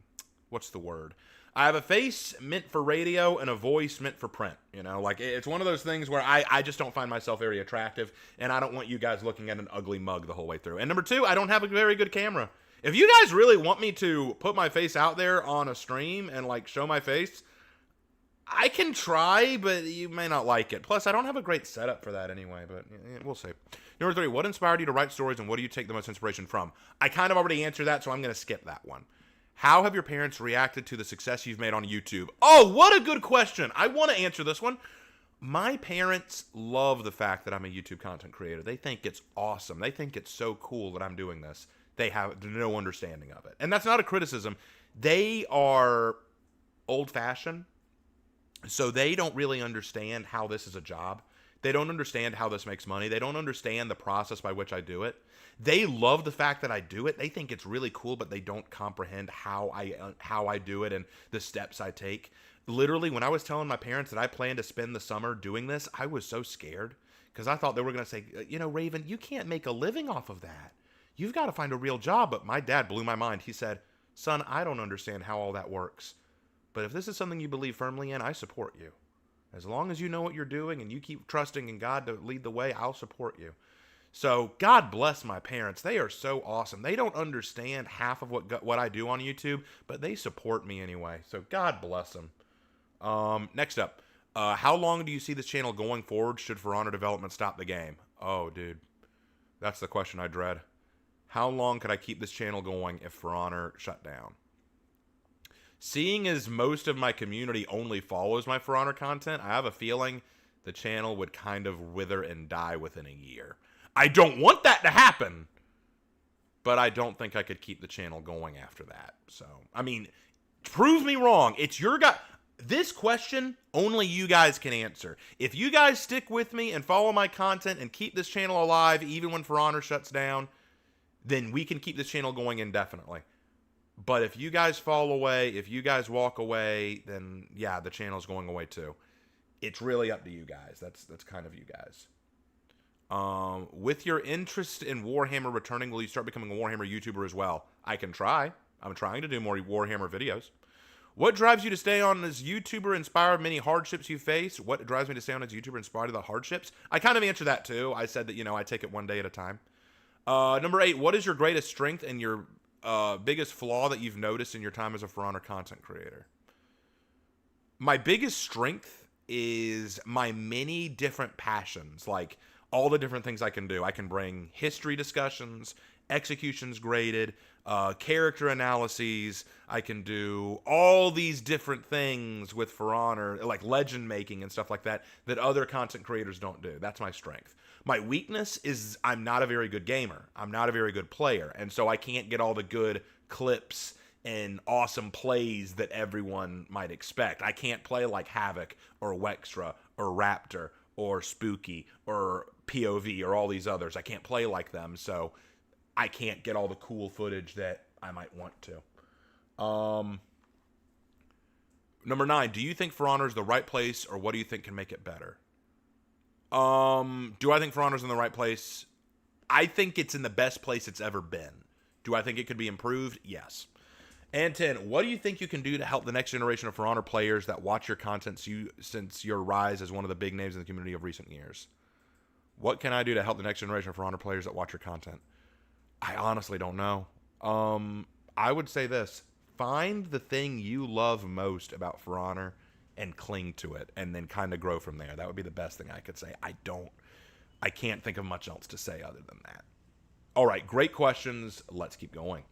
what's the word? I have a face meant for radio and a voice meant for print. You know, like it's one of those things where I just don't find myself very attractive, and I don't want you guys looking at an ugly mug the whole way through. And number 2, I don't have a very good camera. If you guys really want me to put my face out there on a stream and like show my face, I can try, but you may not like it. Plus, I don't have a great setup for that anyway, but we'll see. Number 3, what inspired you to write stories, and what do you take the most inspiration from? I kind of already answered that, so I'm going to skip that one. How have your parents reacted to the success you've made on YouTube? Oh, what a good question. I want to answer this one. My parents love the fact that I'm a YouTube content creator. They think it's awesome. They think it's so cool that I'm doing this. They have no understanding of it. And that's not a criticism. They are old-fashioned. So they don't really understand how this is a job. They don't understand how this makes money. They don't understand the process by which I do it. They love the fact that I do it. They think it's really cool, but they don't comprehend how I do it and the steps I take. Literally, when I was telling my parents that I plan to spend the summer doing this, I was so scared because I thought they were going to say, Raven, you can't make a living off of that. You've got to find a real job. But my dad blew my mind. He said, son, I don't understand how all that works. But if this is something you believe firmly in, I support you. As long as you know what you're doing and you keep trusting in God to lead the way, I'll support you. So God bless my parents. They are so awesome. They don't understand half of what I do on YouTube, but they support me anyway. So God bless them. Next up, how long do you see this channel going forward should For Honor Development stop the game? Oh, dude. That's the question I dread. How long could I keep this channel going if For Honor shut down? Seeing as most of my community only follows my For Honor content, I have a feeling the channel would kind of wither and die within a year. I don't want that to happen, but I don't think I could keep the channel going after that. So, I mean, prove me wrong. It's your guy. This question, only you guys can answer. If you guys stick with me and follow my content and keep this channel alive, even when For Honor shuts down, then we can keep this channel going indefinitely. But if you guys fall away, if you guys walk away, then yeah, the channel's going away too. It's really up to you guys. That's kind of you guys. With your interest in Warhammer returning, will you start becoming a Warhammer YouTuber as well? I can try. I'm trying to do more Warhammer videos. What drives you to stay on as YouTuber inspired many hardships you face? What drives me to stay on as YouTuber inspired of the hardships? I kind of answered that too. I said that, I take it one day at a time. Number 8, what is your greatest strength and your biggest flaw that you've noticed in your time as a For Honor content creator? My biggest strength is my many different passions, like all the different things I can do. I can bring history discussions, executions graded, character analyses. I can do all these different things with For Honor, like legend making and stuff like that, that other content creators don't do. That's my strength. My weakness is I'm not a very good gamer. I'm not a very good player. And so I can't get all the good clips and awesome plays that everyone might expect. I can't play like Havoc or Wextra or Raptor or Spooky or POV or all these others. I can't play like them, so I can't get all the cool footage that I might want to. Number 9, do you think For Honor is the right place, or what do you think can make it better? Do I think For Honor's in the right place? I think it's in the best place it's ever been. Do I think it could be improved? Yes. And 10, what do you think you can do to help the next generation of For Honor players that watch your content since your rise as one of the big names in the community of recent years? What can I do to help the next generation of For Honor players that watch your content? I honestly don't know. I would say this. Find the thing you love most about For Honor and cling to it, and then kind of grow from there. That would be the best thing I could say. I can't think of much else to say other than that. All right, great questions. Let's keep going.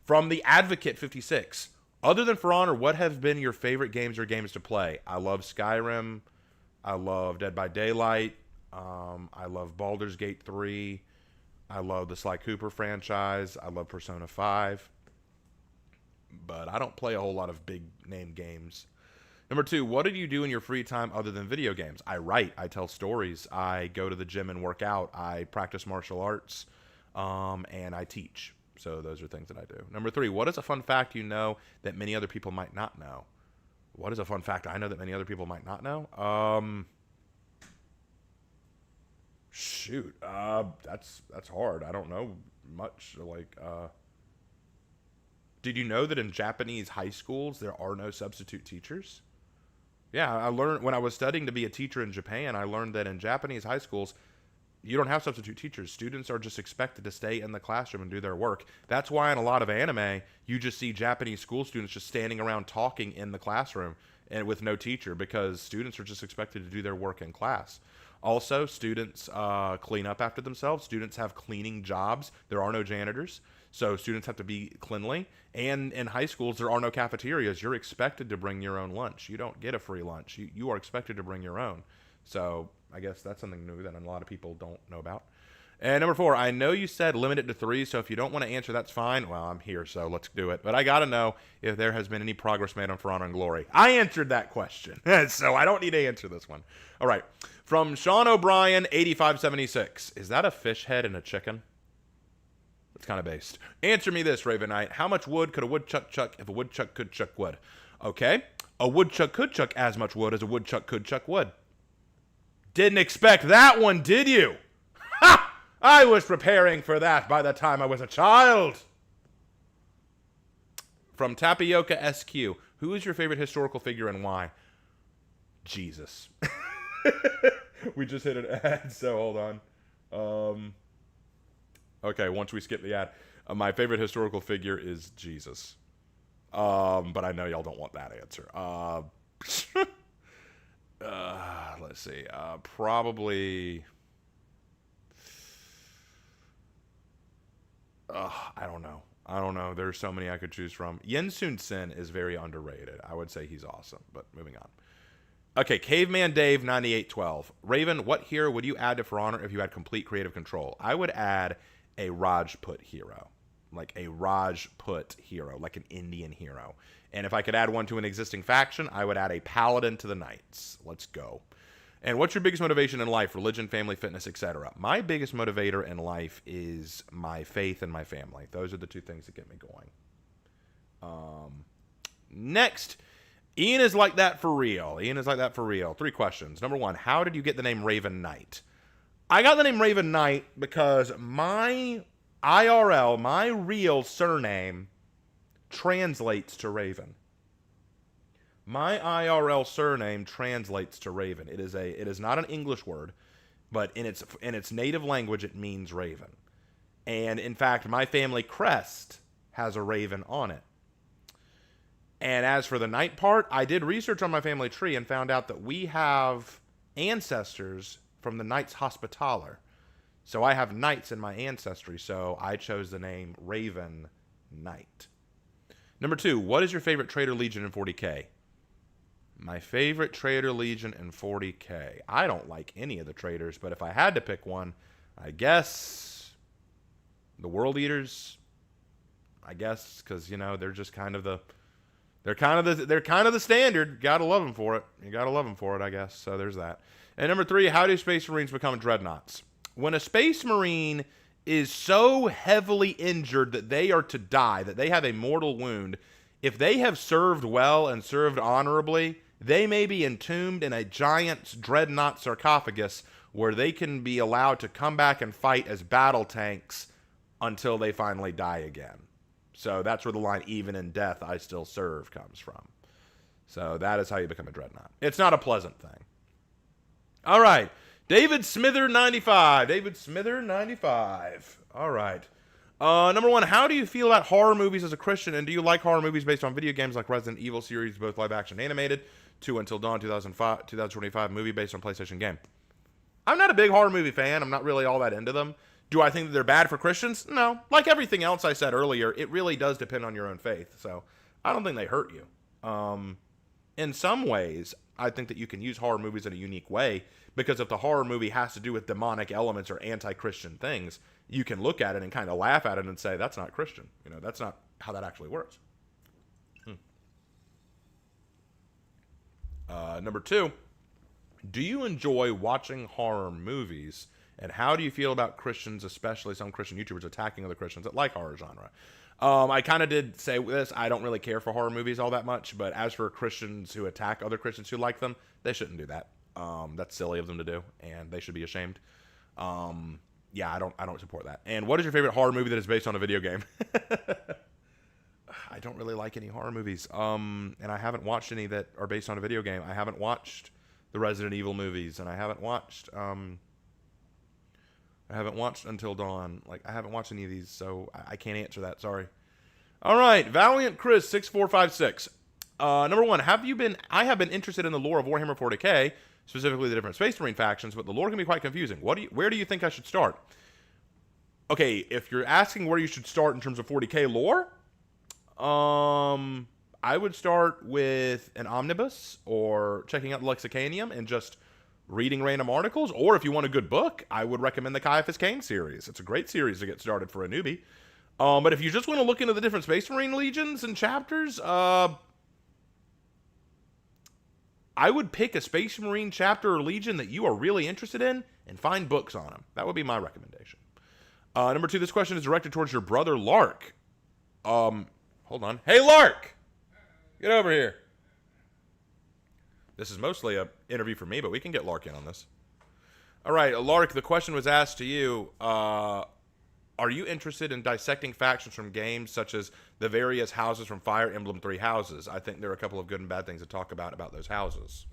From the Advocate 56, other than For Honor, what have been your favorite games or games to play? I love Skyrim. I love Dead by Daylight. I love Baldur's Gate 3. I love the Sly Cooper franchise. I love Persona 5. But I don't play a whole lot of big name games. Number 2, what do you do in your free time other than video games? I write. I tell stories. I go to the gym and work out. I practice martial arts. And I teach. So those are things that I do. Number 3, what is a fun fact you know that many other people might not know? What is a fun fact I know that many other people might not know? Shoot. That's hard. I don't know much. Did you know that in Japanese high schools there are no substitute teachers? Yeah, I learned when I was studying to be a teacher in Japan, I learned that in Japanese high schools, you don't have substitute teachers. Students are just expected to stay in the classroom and do their work. That's why in a lot of anime, you just see Japanese school students just standing around talking in the classroom and with no teacher, because students are just expected to do their work in class. Also, students clean up after themselves. Students have cleaning jobs. There are no janitors, so students have to be cleanly. And in high schools, there are no cafeterias. You're expected to bring your own lunch. You don't get a free lunch. You are expected to bring your own. So I guess that's something new that a lot of people don't know about. And number 4, I know you said limit it to 3, so if you don't want to answer, that's fine. Well, I'm here, so let's do it. But I got to know if there has been any progress made on For Honor and Glory. I answered that question, so I don't need to answer this one. All right. From Sean O'Brien, 8576. Is that a fish head and a chicken? That's kind of based. Answer me this, Raven Knight. How much wood could a woodchuck chuck if a woodchuck could chuck wood? Okay. A woodchuck could chuck as much wood as a woodchuck could chuck wood. Didn't expect that one, did you? Ha! I was preparing for that by the time I was a child. From Tapioca SQ. Who is your favorite historical figure and why? Jesus. We just hit an ad, so hold on. Okay, once we skip the ad. My favorite historical figure is Jesus. But I know y'all don't want that answer. Let's see. Probably... I don't know. There's so many I could choose from. Yen Sun Sin is very underrated. I would say he's awesome, but moving on. Okay, Caveman Dave 9812. Raven, what hero would you add to For Honor if you had complete creative control? I would add a Rajput hero. Like a Rajput hero, like an Indian hero. And if I could add one to an existing faction, I would add a Paladin to the Knights. Let's go. And what's your biggest motivation in life? Religion, family, fitness, etc. My biggest motivator in life is my faith and my family. Those are the two things that get me going. Next, Ian is like that for real. 3 questions. Number 1, how did you get the name Raven Knight? I got the name Raven Knight because my IRL, my real surname, translates to Raven. My IRL surname translates to Raven. It is not an English word, but in its native language it means raven. And in fact, my family crest has a raven on it. And as for the knight part, I did research on my family tree and found out that we have ancestors from the Knights Hospitaller. So I have knights in my ancestry, so I chose the name Raven Knight. Number 2, what is your favorite Traitor Legion in 40K? My favorite Traitor Legion in 40K. I don't like any of the traitors, but if I had to pick one, I guess the World Eaters. I guess because they're just kind of the standard. Gotta love them for it. You gotta love them for it, I guess. So there's that. And number 3, how do Space Marines become dreadnoughts? When a Space Marine is so heavily injured that they are to die, that they have a mortal wound, if they have served well and served honorably, they may be entombed in a giant dreadnought sarcophagus where they can be allowed to come back and fight as battle tanks until they finally die again. So that's where the line, even in death, I still serve, comes from. So that is how you become a dreadnought. It's not a pleasant thing. All right. David Smither 95. David Smither 95. All right. Number 1, how do you feel about horror movies as a Christian, and do you like horror movies based on video games like Resident Evil series, both live action and animated, 2 Until Dawn 2025 movie based on PlayStation game? I'm not a big horror movie fan. I'm not really all that into them. Do I think that they're bad for Christians? No. Like everything else I said earlier, it really does depend on your own faith. So I don't think they hurt you. In some ways, I think that you can use horror movies in a unique way, because if the horror movie has to do with demonic elements or anti-Christian things, you can look at it and kind of laugh at it and say, that's not Christian. That's not how that actually works. Number 2, do you enjoy watching horror movies, and how do you feel about Christians, especially some Christian YouTubers, attacking other Christians that like horror genre? I kind of did say this. I don't really care for horror movies all that much, but as for Christians who attack other Christians who like them, they shouldn't do that. That's silly of them to do, and they should be ashamed. Yeah, I don't support that. And what is your favorite horror movie that is based on a video game? I don't really like any horror movies. And I haven't watched any that are based on a video game. I haven't watched the Resident Evil movies, and I haven't watched Until Dawn. I haven't watched any of these, so I can't answer that. Sorry. All right, Valiant Chris 6456. Number 1, I have been interested in the lore of Warhammer 40K, specifically the different Space Marine factions, but the lore can be quite confusing. Where do you think I should start? Okay, if you're asking where you should start in terms of 40K lore, I would start with an omnibus or checking out the Lexicanium and just reading random articles, or if you want a good book, I would recommend the Caiaphas Cain series. It's a great series to get started for a newbie. But if you just want to look into the different Space Marine legions and chapters, I would pick a Space Marine chapter or legion that you are really interested in and find books on them. That would be my recommendation. Number 2, this question is directed towards your brother, Lark. Hold on. Hey, Lark! Get over here. This is mostly an interview for me, but we can get Lark in on this. All right, Lark, the question was asked to you. Are you interested in dissecting factions from games such as the various houses from Fire Emblem 3 houses? I think there are a couple of good and bad things to talk about those houses.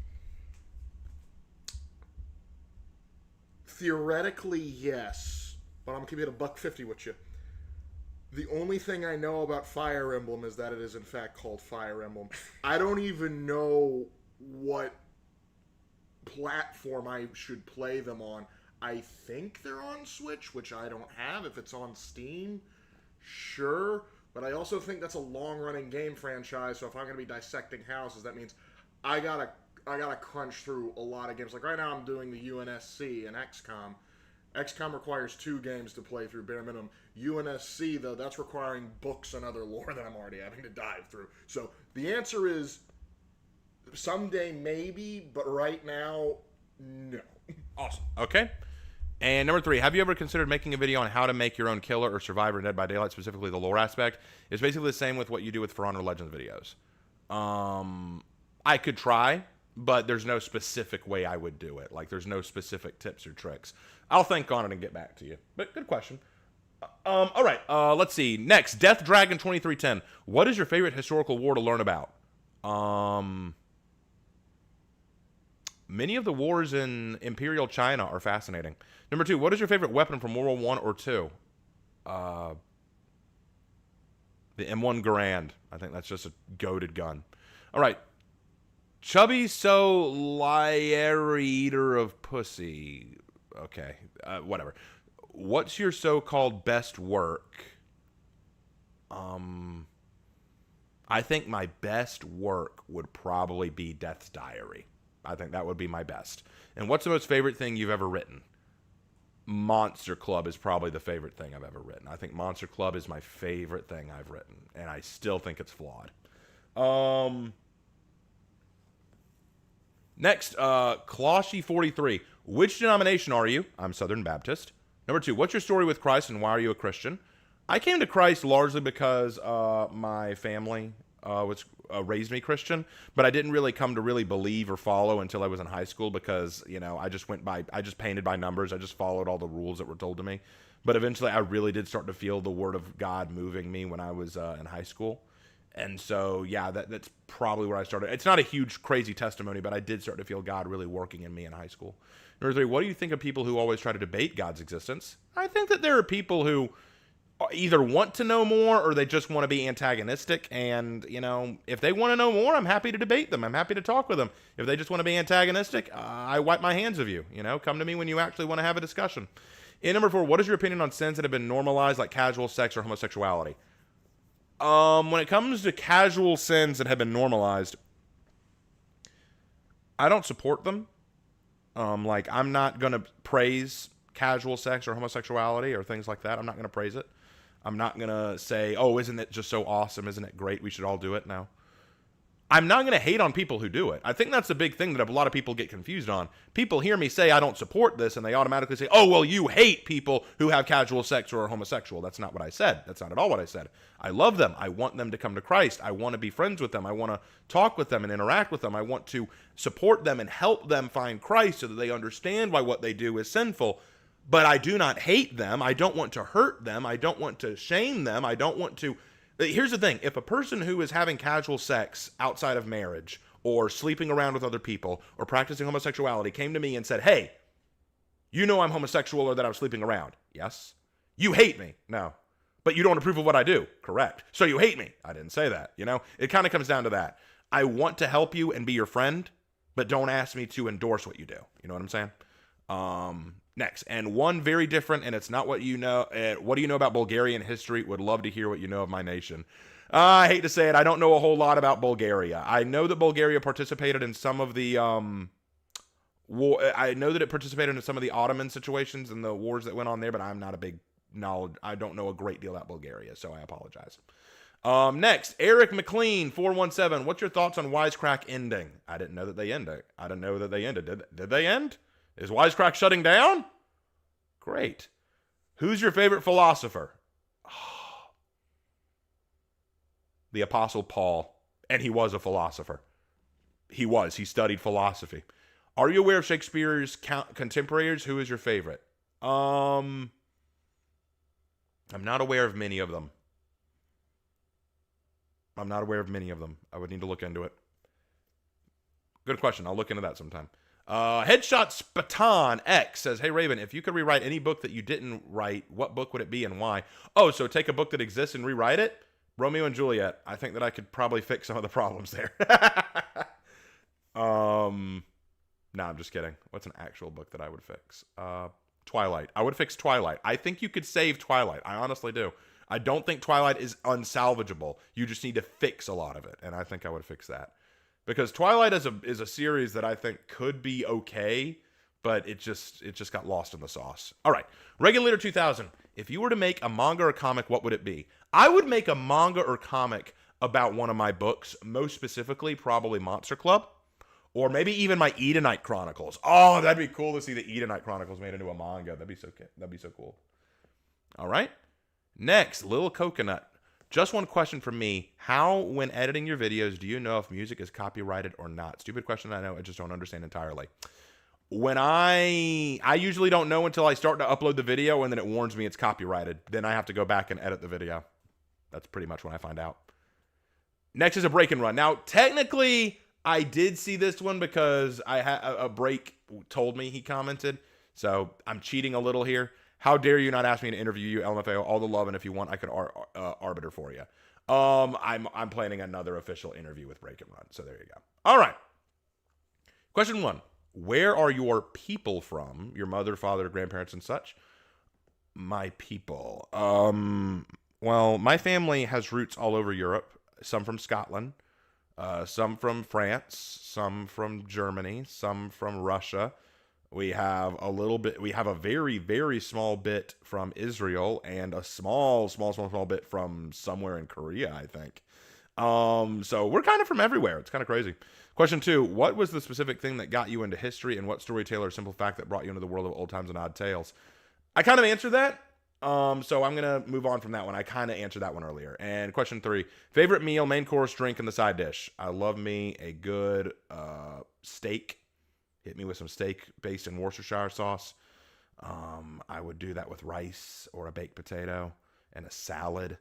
Theoretically, yes. But I'm going to keep it $1.50 with you. The only thing I know about Fire Emblem is that it is in fact called Fire Emblem. I don't even know what platform I should play them on. I think they're on Switch, which I don't have. If it's on Steam, sure. But I also think that's a long-running game franchise, so if I'm going to be dissecting houses, that means I gotta crunch through a lot of games. Like right now I'm doing the UNSC and XCOM. XCOM requires 2 games to play through, bare minimum. UNSC, though, that's requiring books and other lore that I'm already having to dive through. So the answer is someday maybe, but right now, no. Awesome. Okay. And number 3, have you ever considered making a video on how to make your own killer or survivor in Dead by Daylight, specifically the lore aspect? It's basically the same with what you do with For Honor Legends videos. I could try, but there's no specific way I would do it. Like, there's no specific tips or tricks. I'll think on it and get back to you. But good question. All right, let's see. Next, Death Dragon 2310. What is your favorite historical war to learn about? Many of the wars in Imperial China are fascinating. Number 2, what is your favorite weapon from World War I or II? The M1 Garand. I think that's just a goated gun. All right. Chubby so liar eater of pussy. Okay, whatever. What's your so-called best work? I think my best work would probably be Death's Diary. I think that would be my best. And what's the most favorite thing you've ever written? Monster Club is probably the favorite thing I've ever written. I think Monster Club is my favorite thing I've written, and I still think it's flawed. Next, Closhy43. Which denomination are you? I'm Southern Baptist. Number 2, what's your story with Christ and why are you a Christian? I came to Christ largely because my family raised me Christian, but I didn't really come to really believe or follow until I was in high school because, you know, I just painted by numbers. I just followed all the rules that were told to me. But eventually I really did start to feel the word of God moving me when I was in high school. And so, yeah, that's probably where I started. It's not a huge, crazy testimony, but I did start to feel God really working in me in high school. Number 3, what do you think of people who always try to debate God's existence? I think that there are people who either want to know more or they just want to be antagonistic. And, you know, if they want to know more, I'm happy to debate them. I'm happy to talk with them. If they just want to be antagonistic, I wipe my hands of you. You know, come to me when you actually want to have a discussion. And number 4, what is your opinion on sins that have been normalized, like casual sex or homosexuality? When it comes to casual sins that have been normalized, I don't support them. Like, I'm not going to praise casual sex or homosexuality or things like that. I'm not going to praise it. I'm not going to say, oh, isn't it just so awesome? Isn't it great? We should all do it now. I'm not going to hate on people who do it. I think that's the big thing that a lot of people get confused on. People hear me say I don't support this, and they automatically say, oh, well, you hate people who have casual sex or are homosexual. That's not what I said. That's not at all what I said. I love them. I want them to come to Christ. I want to be friends with them. I want to talk with them and interact with them. I want to support them and help them find Christ so that they understand why what they do is sinful. But I do not hate them. I don't want to hurt them. I don't want to shame them. I don't want to... Here's the thing. If a person who is having casual sex outside of marriage or sleeping around with other people or practicing homosexuality came to me and said, hey, you know I'm homosexual or that I'm sleeping around. Yes. You hate me. No. But you don't approve of what I do. Correct. So you hate me. I didn't say that. You know, it kind of comes down to that. I want to help you and be your friend, but don't ask me to endorse what you do. You know what I'm saying? Next, and one very different, and it's not what you know. What do you know about Bulgarian history? Would love to hear what you know of my nation. I hate to say it, I don't know a whole lot about Bulgaria. I know that Bulgaria participated in some of the war. I know that it participated in some of the Ottoman situations and the wars that went on there, but I'm not a big knowledge. I don't know a great deal about Bulgaria, so I apologize. Next, Eric McLean 417. What's your thoughts on Wisecrack ending? I didn't know that they ended. I didn't know that they ended. Did they end? Is Wisecrack shutting down? Great. Who's your favorite philosopher? The Apostle Paul, and he was a philosopher. He studied philosophy. Are you aware of Shakespeare's contemporaries? Who is your favorite? I'm not aware of many of them. I would need to look into it. Good question. I'll look into that sometime. Headshot Spatan X says, hey, Raven, if you could rewrite any book that you didn't write, what book would it be and why? Oh, so take a book that exists and rewrite it? Romeo and Juliet. I think that I could probably fix some of the problems there. No, I'm just kidding. What's an actual book that I would fix? Twilight. I would fix Twilight. I think you could save Twilight. I honestly do. I don't think Twilight is unsalvageable. You just need to fix a lot of it, and I think I would fix that. Because Twilight is a series that I think could be okay, but it just got lost in the sauce. All right, Regulator 2000. If you were to make a manga or comic, what would it be? I would make a manga or comic about one of my books, most specifically probably Monster Club, or maybe even my Edenite Chronicles. Oh, that'd be cool to see the Edenite Chronicles made into a manga. That'd be so cool. All right. Next, Lil Coconut. Just one question from me. How, when editing your videos, do you know if music is copyrighted or not? Stupid question, I know. I just don't understand entirely. When I usually don't know until I start to upload the video, and then it warns me it's copyrighted. Then I have to go back and edit the video. That's pretty much when I find out. Next is a break and run. Now, technically, I did see this one because I had a break told me he commented. So I'm cheating a little here. How dare you not ask me to interview you, LMFAO? All the love, and if you want, I could arbiter for you. I'm planning another official interview with Break and Run. So there you go. All right. Question 1. Where are your people from? Your mother, father, grandparents, and such? My people. Well, my family has roots all over Europe. Some from Scotland, some from France, some from Germany, some from Russia. We have a very, very small bit from Israel and a small bit from somewhere in Korea, I think. So we're kind of from everywhere. It's kind of crazy. Question 2, what was the specific thing that got you into history, and what storyteller or simple fact that brought you into the world of old times and odd tales? I kind of answered that. So I'm going to move on from that one. I kind of answered that one earlier. And question 3, favorite meal, main course, drink, and the side dish. I love me a good steak. Hit me with some steak based in Worcestershire sauce. I would do that with rice or a baked potato and a salad.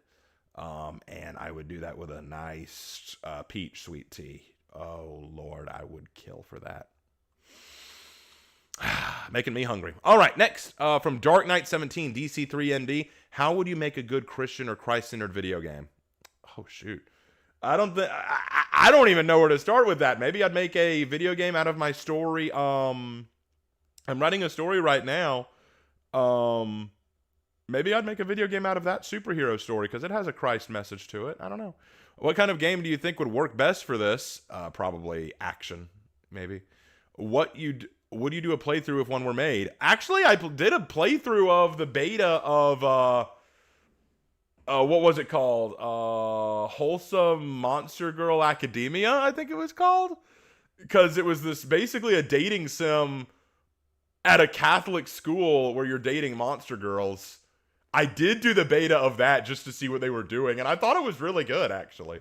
And I would do that with a nice peach sweet tea. Oh, Lord, I would kill for that. Making me hungry. All right, next, from Dark Knight 17, DC3ND. How would you make a good Christian or Christ-centered video game? Oh, shoot. I don't even know where to start with that. Maybe I'd make a video game out of my story. I'm writing a story right now. Maybe I'd make a video game out of that superhero story because it has a Christ message to it. I don't know. What kind of game do you think would work best for this? Probably action, maybe. Would you do a playthrough if one were made? Actually, I did a playthrough of the beta of what was it called? Wholesome Monster Girl Academia, I think it was called. Because it was this basically a dating sim at a Catholic school where you're dating monster girls. I did do the beta of that just to see what they were doing, and I thought it was really good, actually.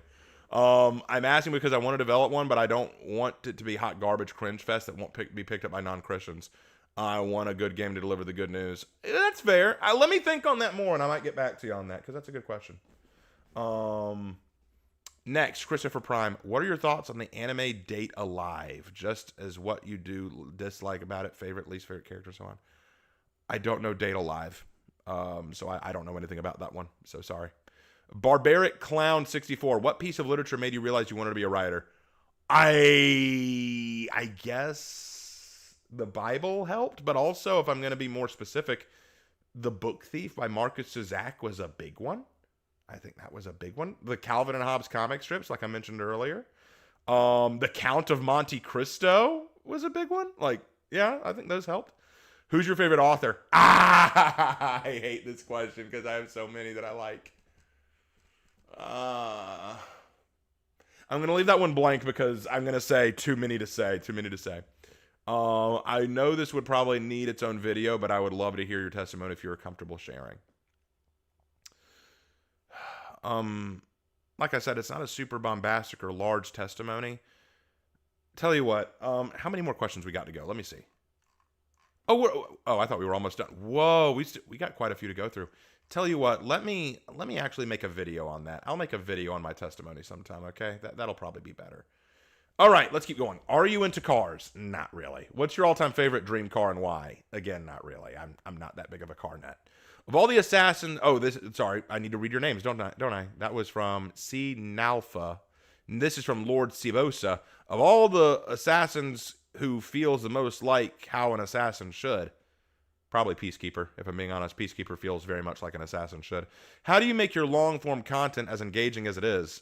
I'm asking because I want to develop one, but I don't want it to be hot garbage cringe fest that won't be picked up by non-Christians. I want a good game to deliver the good news. That's fair. Let me think on that more, and I might get back to you on that, because that's a good question. Next, Christopher Prime. What are your thoughts on the anime Date Alive? Just as what you do dislike about it, favorite, least favorite character, so on. I don't know Date Alive, so I don't know anything about that one, so sorry. Barbaric Clown 64. What piece of literature made you realize you wanted to be a writer? I guess the Bible helped, but also, if I'm going to be more specific, The Book Thief by Marcus Zizak was a big one. I think that was a big one. The Calvin and Hobbes comic strips, like I mentioned earlier. The Count of Monte Cristo was a big one. Like, Yeah, I think those helped. Who's your favorite author? Ah, I hate this question because I have so many that I like. I'm gonna leave that one blank because I'm gonna say too many to say. Too many to say. I know this would probably need its own video, but I would love to hear your testimony if you're comfortable sharing. Like I said, it's not a super bombastic or large testimony. Tell you what, how many more questions we got to go? Let me see. I thought we were almost done. Whoa, we got quite a few to go through. Tell you what, let me actually make a video on that. I'll make a video on my testimony sometime, okay? That'll probably be better. All right, let's keep going. Are you into cars? Not really. What's your all-time favorite dream car and why? Again, not really. I'm not that big of a car nut. Of all the assassins, sorry, I need to read your names, don't I? That was from C. Nalfa. And this is from Lord Sibosa. Of all the assassins who feels the most like how an assassin should, probably Peacekeeper. If I'm being honest, Peacekeeper feels very much like an assassin should. How do you make your long-form content as engaging as it is?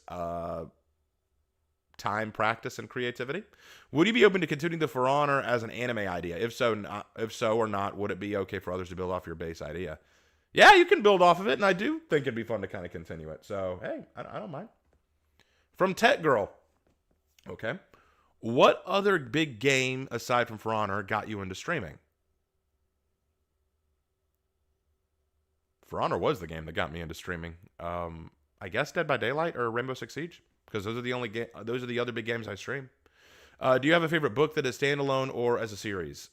Time, practice, and creativity. Would you be open to continuing the For Honor as an anime idea? If so or not, would it be okay for others to build off your base idea? Yeah, you can build off of it, and I do think it'd be fun to kind of continue it. So, hey, I don't mind. From Tech Girl. Okay. What other big game, aside from For Honor, got you into streaming? For Honor was the game that got me into streaming. I guess Dead by Daylight or Rainbow Six Siege, because those are the other big games I stream. Do you have a favorite book that is standalone or as a series?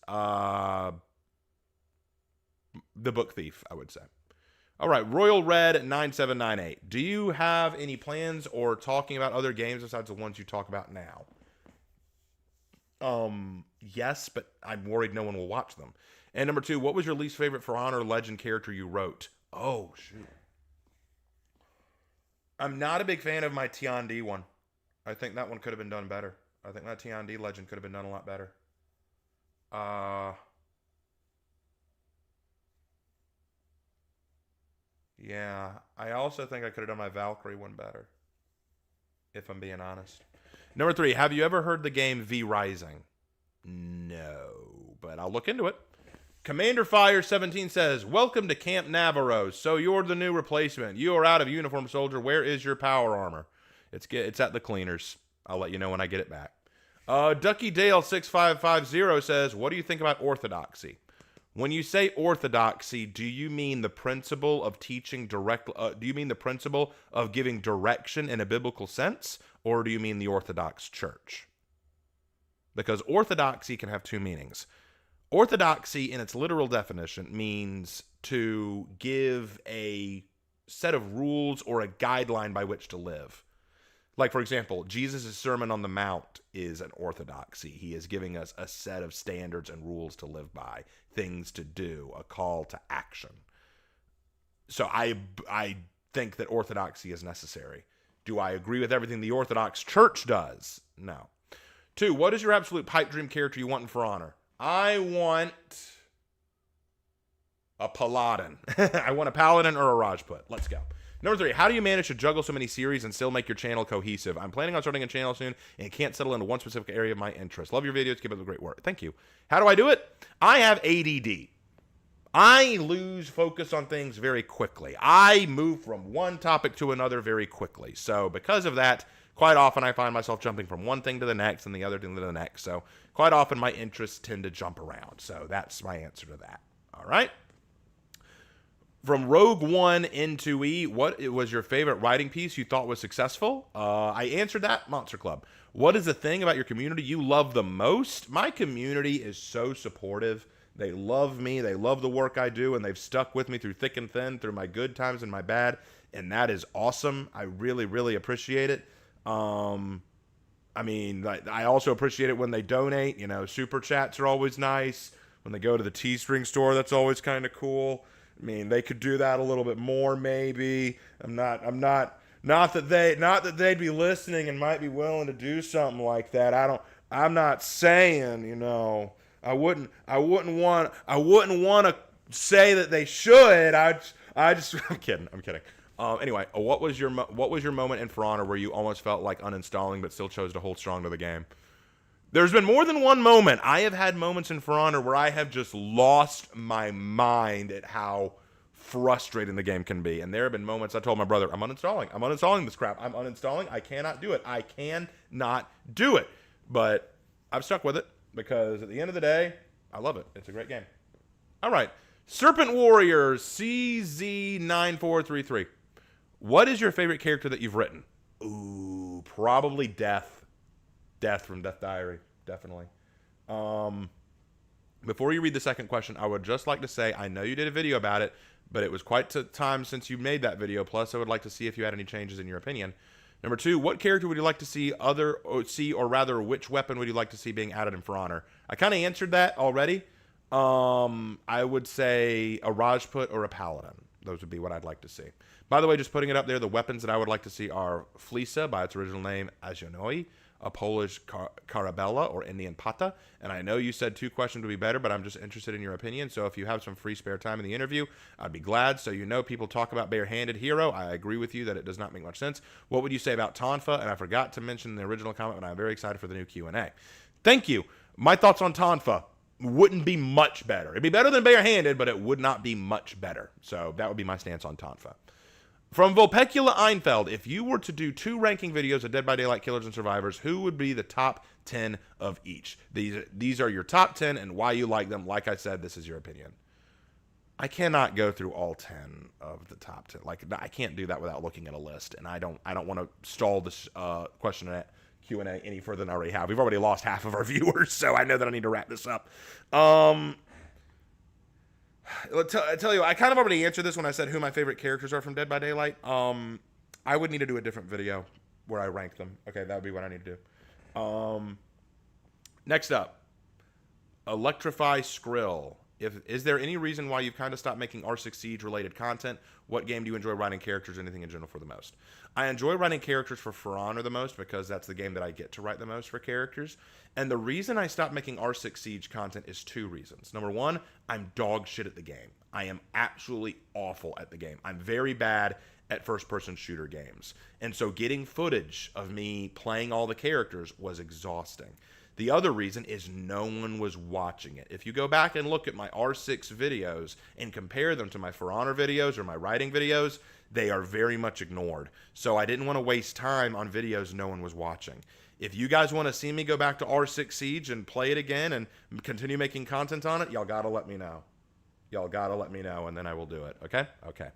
The Book Thief, I would say. All right, Royal Red 9798. Do you have any plans or talking about other games besides the ones you talk about now? Yes, but I'm worried no one will watch them. And number 2, what was your least favorite For Honor Legend character you wrote? Oh, shoot. I'm not a big fan of my Tiandi one. I think that one could have been done better. I think that Tiandi Legend could have been done a lot better. Yeah, I also think I could have done my Valkyrie one better, if I'm being honest. Number 3, have you ever heard the game V Rising? No, but I'll look into it. Commander Fire 17 says, welcome to Camp Navarro. So you're the new replacement. You are out of uniform, soldier. Where is your power armor? It's at the cleaners. I'll let you know when I get it back. Ducky Dale 6550 says, what do you think about orthodoxy? When you say orthodoxy, do you mean the principle of teaching direct? Do you mean the principle of giving direction in a biblical sense, or do you mean the Orthodox Church? Because orthodoxy can have two meanings. Orthodoxy, in its literal definition, means to give a set of rules or a guideline by which to live. Like, for example, Jesus' Sermon on the Mount is an orthodoxy. He is giving us a set of standards and rules to live by, things to do, a call to action. So I think that orthodoxy is necessary. Do I agree with everything the Orthodox Church does? No. 2, what is your absolute pipe dream character you want in For Honor? I want a Paladin. I want a Paladin or a Rajput. Let's go. Number 3, how do you manage to juggle so many series and still make your channel cohesive? I'm planning on starting a channel soon and can't settle into one specific area of my interest. Love your videos. Keep up the great work. Thank you. How do I do it? I have ADD. I lose focus on things very quickly. I move from one topic to another very quickly. So because of that, quite often I find myself jumping from one thing to the next and the other thing to the next. So quite often my interests tend to jump around. So that's my answer to that. All right. From Rogue One into E, what was your favorite writing piece you thought was successful? I answered that, Monster Club. What is the thing about your community you love the most? My community is so supportive. They love me. They love the work I do, and they've stuck with me through thick and thin, through my good times and my bad, and that is awesome. I really, really appreciate it. I mean, I also appreciate it when they donate. You know, super chats are always nice. When they go to the Teespring store, that's always kind of cool. I mean, they could do that a little bit more, maybe. Not that they'd be listening and might be willing to do something like that. I'm not saying, you know, I wouldn't want to say that they should. I'm kidding. Anyway, what was your moment in For Honor where you almost felt like uninstalling but still chose to hold strong to the game? There's been more than one moment. I have had moments in For Honor where I have just lost my mind at how frustrating the game can be. And there have been moments I told my brother, I'm uninstalling this crap. I'm uninstalling. I cannot do it. I cannot do it. But I've stuck with it because at the end of the day, I love it. It's a great game. All right. Serpent Warrior CZ9433. What is your favorite character that you've written? Ooh, probably Death. Death from Death Diary, definitely. Before you read the second question, I would just like to say, I know you did a video about it, but it was quite some time since you made that video. Plus, I would like to see if you had any changes in your opinion. Number 2, what character would you like to see or rather, which weapon would you like to see being added in For Honor? I kind of answered that already. I would say a Rajput or a Paladin. Those would be what I'd like to see. By the way, just putting it up there, the weapons that I would like to see are Flisa, by its original name, Ajonoi, a Polish Karabella or Indian Pata. And I know you said 2 questions would be better, but I'm just interested in your opinion. So if you have some free spare time in the interview, I'd be glad. So you know people talk about bare-handed hero. I agree with you that it does not make much sense. What would you say about Tonfa? And I forgot to mention the original comment, but I'm very excited for the new Q&A. Thank you. My thoughts on Tonfa wouldn't be much better. It'd be better than bare-handed, but it would not be much better. So that would be my stance on Tonfa. From Volpecula Einfeld, if you were to do 2 ranking videos of Dead by Daylight Killers and Survivors, who would be the top 10 of each? These are your top 10 and why you like them. Like I said, this is your opinion. I cannot go through all 10 of the top 10. Like, I can't do that without looking at a list, and I don't want to stall this question and Q&A any further than I already have. We've already lost half of our viewers, so I know that I need to wrap this up. I tell you, I kind of already answered this when I said who my favorite characters are from Dead by Daylight. I would need to do a different video where I rank them. Okay, that would be what I need to do. Next up, Electrify Skrill. Is there any reason why you've kind of stopped making R6 Siege related content? What game do you enjoy writing characters, anything in general, for the most? I enjoy writing characters for Honor the most because that's the game that I get to write the most for characters. And the reason I stopped making R6 Siege content is 2 reasons. Number 1, I'm dog shit at the game. I am absolutely awful at the game. I'm very bad at first-person shooter games. And so getting footage of me playing all the characters was exhausting. The other reason is no one was watching it. If you go back and look at my R6 videos and compare them to my For Honor videos or my writing videos, they are very much ignored. So I didn't want to waste time on videos no one was watching. If you guys want to see me go back to R6 Siege and play it again and continue making content on it, y'all got to let me know. Y'all got to let me know, and then I will do it. Okay? Okay.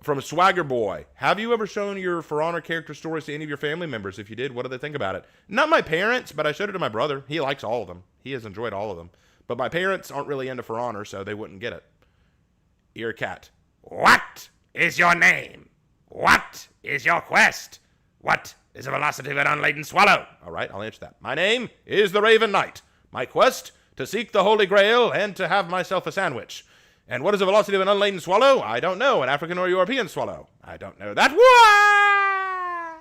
From Swagger Boy, have you ever shown your For Honor character stories to any of your family members? If you did, what do they think about it? Not my parents, but I showed it to my brother. He likes all of them. He has enjoyed all of them. But my parents aren't really into For Honor, so they wouldn't get it. Earcat, what is your name? What is your quest? What is the velocity of an unladen swallow? All right, I'll answer that. My name is the Raven Knight. My quest, to seek the Holy Grail and to have myself a sandwich. And what is the velocity of an unladen swallow? I don't know. An African or European swallow? I don't know that. Wah!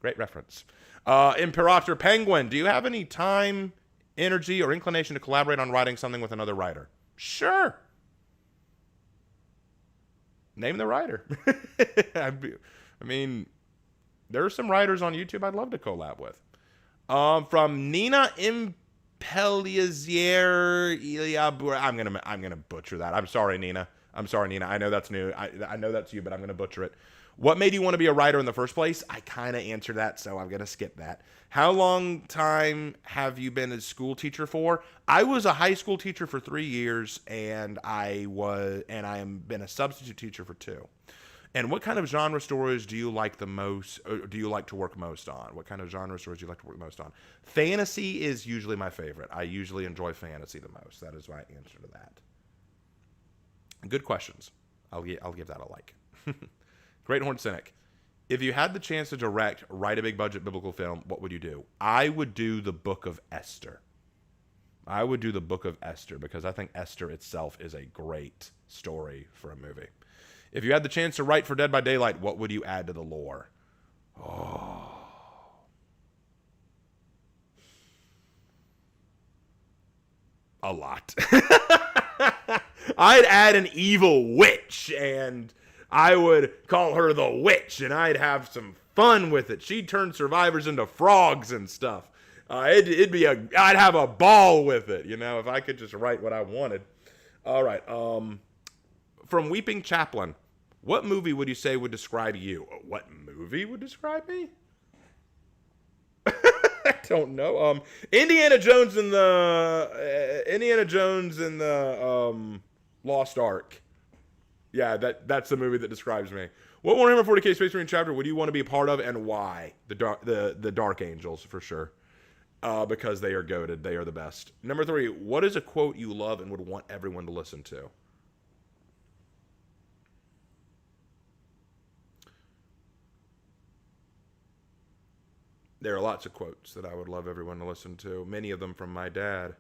Great reference. Imperator Penguin, do you have any time, energy, or inclination to collaborate on writing something with another writer? Sure. Name the writer. I mean, there are some writers on YouTube I'd love to collab with. From Nina Pellizier, I'm gonna butcher that. I'm sorry, Nina. I know that's new. I know that's you, but I'm gonna butcher it. What made you want to be a writer in the first place? I kind of answered that, so I'm gonna skip that. How long time have you been a school teacher for? I was a high school teacher for 3 years, and I have been a substitute teacher for 2. And what kind of genre stories do you like the most, or do you like to work most on? What kind of genre stories do you like to work most on? Fantasy is usually my favorite. I usually enjoy fantasy the most. That is my answer to that. Good questions. I'll give that a like. Great Horn Cynic. If you had the chance to write a big budget biblical film, what would you do? I would do the Book of Esther. I would do the Book of Esther because I think Esther itself is a great story for a movie. If you had the chance to write for Dead by Daylight, what would you add to the lore? Oh. A lot. I'd add an evil witch, and I would call her the witch, and I'd have some fun with it. She'd turn survivors into frogs and stuff. It'd be I'd have a ball with it, if I could just write what I wanted. All right. From Weeping Chaplain, what movie would you say would describe you? What movie would describe me? I don't know. Indiana Jones and the Lost Ark. Yeah, that's the movie that describes me. What Warhammer 40k Space Marine chapter would you want to be a part of, and why? The Dark Angels for sure. Because they are goated. They are the best. Number 3, what is a quote you love and would want everyone to listen to? There are lots of quotes that I would love everyone to listen to. Many of them from my dad.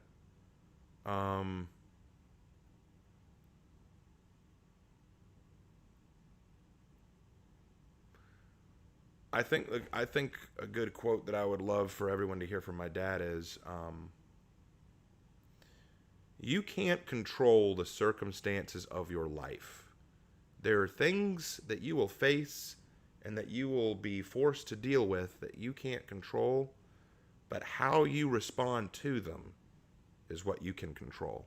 I think a good quote that I would love for everyone to hear from my dad is, "You can't control the circumstances of your life. There are things that you will face and that you will be forced to deal with that you can't control, but how you respond to them is what you can control.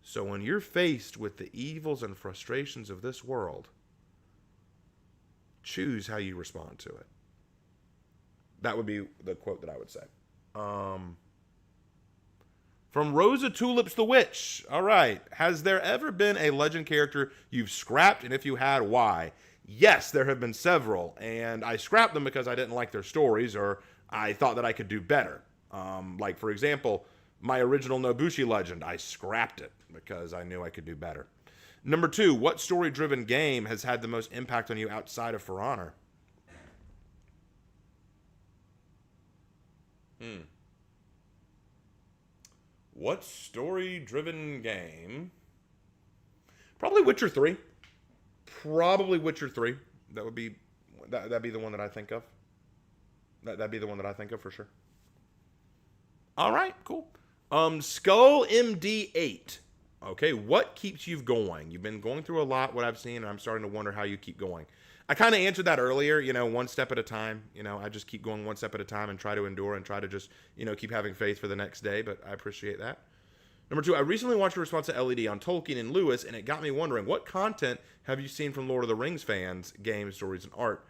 So when you're faced with the evils and frustrations of this world, choose how you respond to it." That would be the quote that I would say. From Rosa Tulips the Witch. All right. Has there ever been a legend character you've scrapped? And if you had, why? Yes, there have been several. And I scrapped them because I didn't like their stories or I thought that I could do better. Like, for example, my original Nobushi legend, I scrapped it because I knew I could do better. Number 2, what story-driven game has had the most impact on you outside of For Honor? What story-driven game? Probably Witcher 3. Probably Witcher 3. That'd be the one that I think of. That'd be the one that I think of for sure. All right, cool. Skull MD8. Okay, what keeps you going? You've been going through a lot, what I've seen, and I'm starting to wonder how you keep going. I kind of answered that earlier, one step at a time. I just keep going one step at a time and try to endure and try to just, keep having faith for the next day, but I appreciate that. Number 2, I recently watched a response to LED on Tolkien and Lewis, and it got me wondering, what content have you seen from Lord of the Rings fans, games, stories, and art?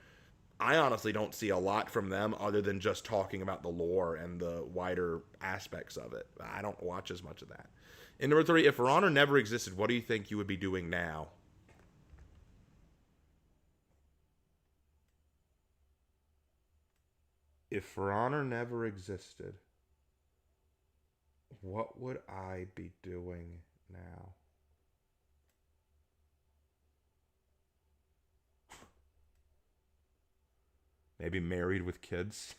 I honestly don't see a lot from them other than just talking about the lore and the wider aspects of it. I don't watch as much of that. And number 3, if For Honor never existed, what do you think you would be doing now? If For Honor never existed, what would I be doing now? Maybe married with kids?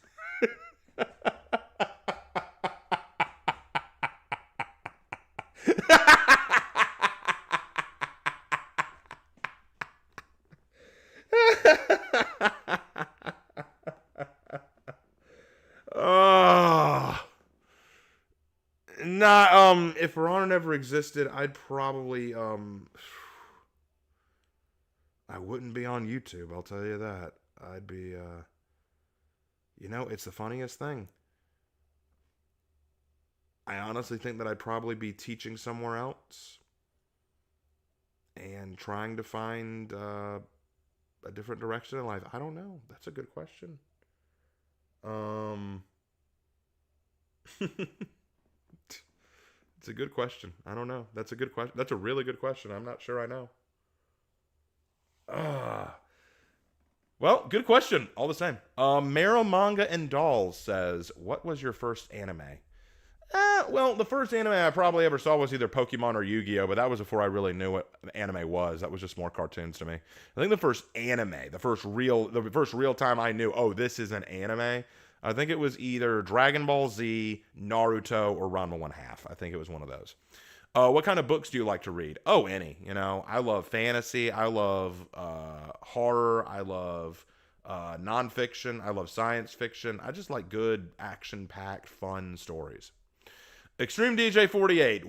If For Honor never existed, I'd probably I wouldn't be on YouTube, I'll tell you that. I'd be it's the funniest thing. I honestly think that I'd probably be teaching somewhere else and trying to find a different direction in life. I don't know. That's a good question. It's a good question. I don't know. That's a good question. That's a really good question. I'm not sure I know. Well, good question. All the same. Marrow Manga and Dolls says, what was your first anime? Well, the first anime I probably ever saw was either Pokemon or Yu-Gi-Oh, but that was before I really knew what anime was. That was just more cartoons to me. I think the first anime, the first real time I knew, oh, this is an anime, I think it was either Dragon Ball Z, Naruto, or Ranma 1/2. I think it was one of those. What kind of books do you like to read? Oh, any. I love fantasy. I love horror. I love nonfiction. I love science fiction. I just like good, action-packed, fun stories. Extreme DJ 48.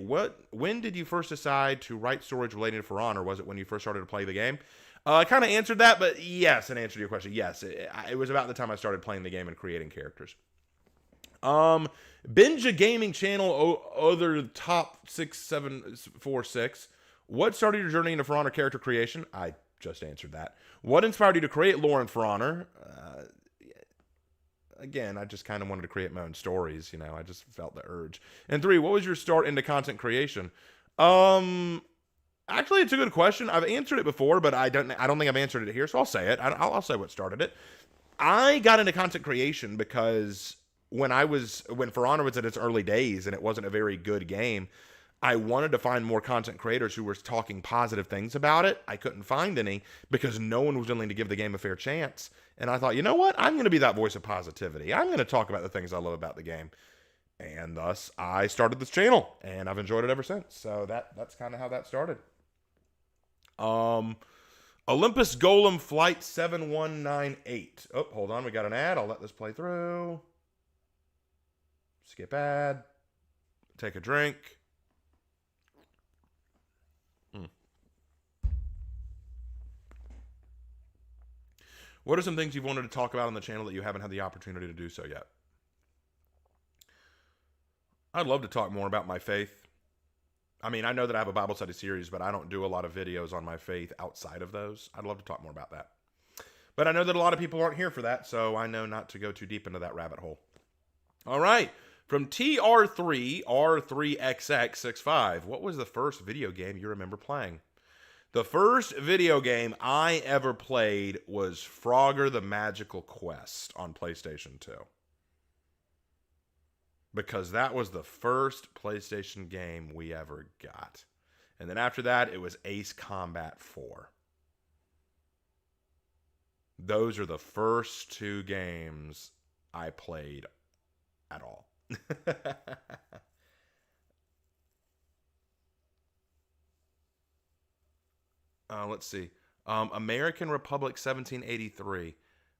When did you first decide to write stories related to For Honor? Was it when you first started to play the game? I kind of answered that, but yes, in answer to your question, yes. It was about the time I started playing the game and creating characters. Um, Binge a gaming channel, other top 6746. What started your journey into For Honor character creation? I just answered that. What inspired you to create lore in For Honor? Again, I just kind of wanted to create my own stories. You know, I just felt the urge. And 3, what was your start into content creation? Actually, it's a good question. I've answered it before, but I don't think I've answered it here, so I'll say it. I'll say what started it. I got into content creation because when For Honor was at its early days and it wasn't a very good game, I wanted to find more content creators who were talking positive things about it. I couldn't find any because no one was willing to give the game a fair chance. And I thought, you know what? I'm going to be that voice of positivity. I'm going to talk about the things I love about the game. And thus, I started this channel, and I've enjoyed it ever since. So that's kind of how that started. Olympus Golem Flight 7198. Oh, hold on. We got an ad. I'll let this play through. Skip ad. Take a drink. What are some things you've wanted to talk about on the channel that you haven't had the opportunity to do so yet? I'd love to talk more about my faith. I mean, I know that I have a Bible study series, but I don't do a lot of videos on my faith outside of those. I'd love to talk more about that. But I know that a lot of people aren't here for that, so I know not to go too deep into that rabbit hole. All right. From TR3R3XX65, what was the first video game you remember playing? The first video game I ever played was Frogger the Magical Quest on PlayStation 2. Because that was the first PlayStation game we ever got. And then after that, it was Ace Combat 4. Those are the first 2 games I played at all. Let's see. American Republic 1783.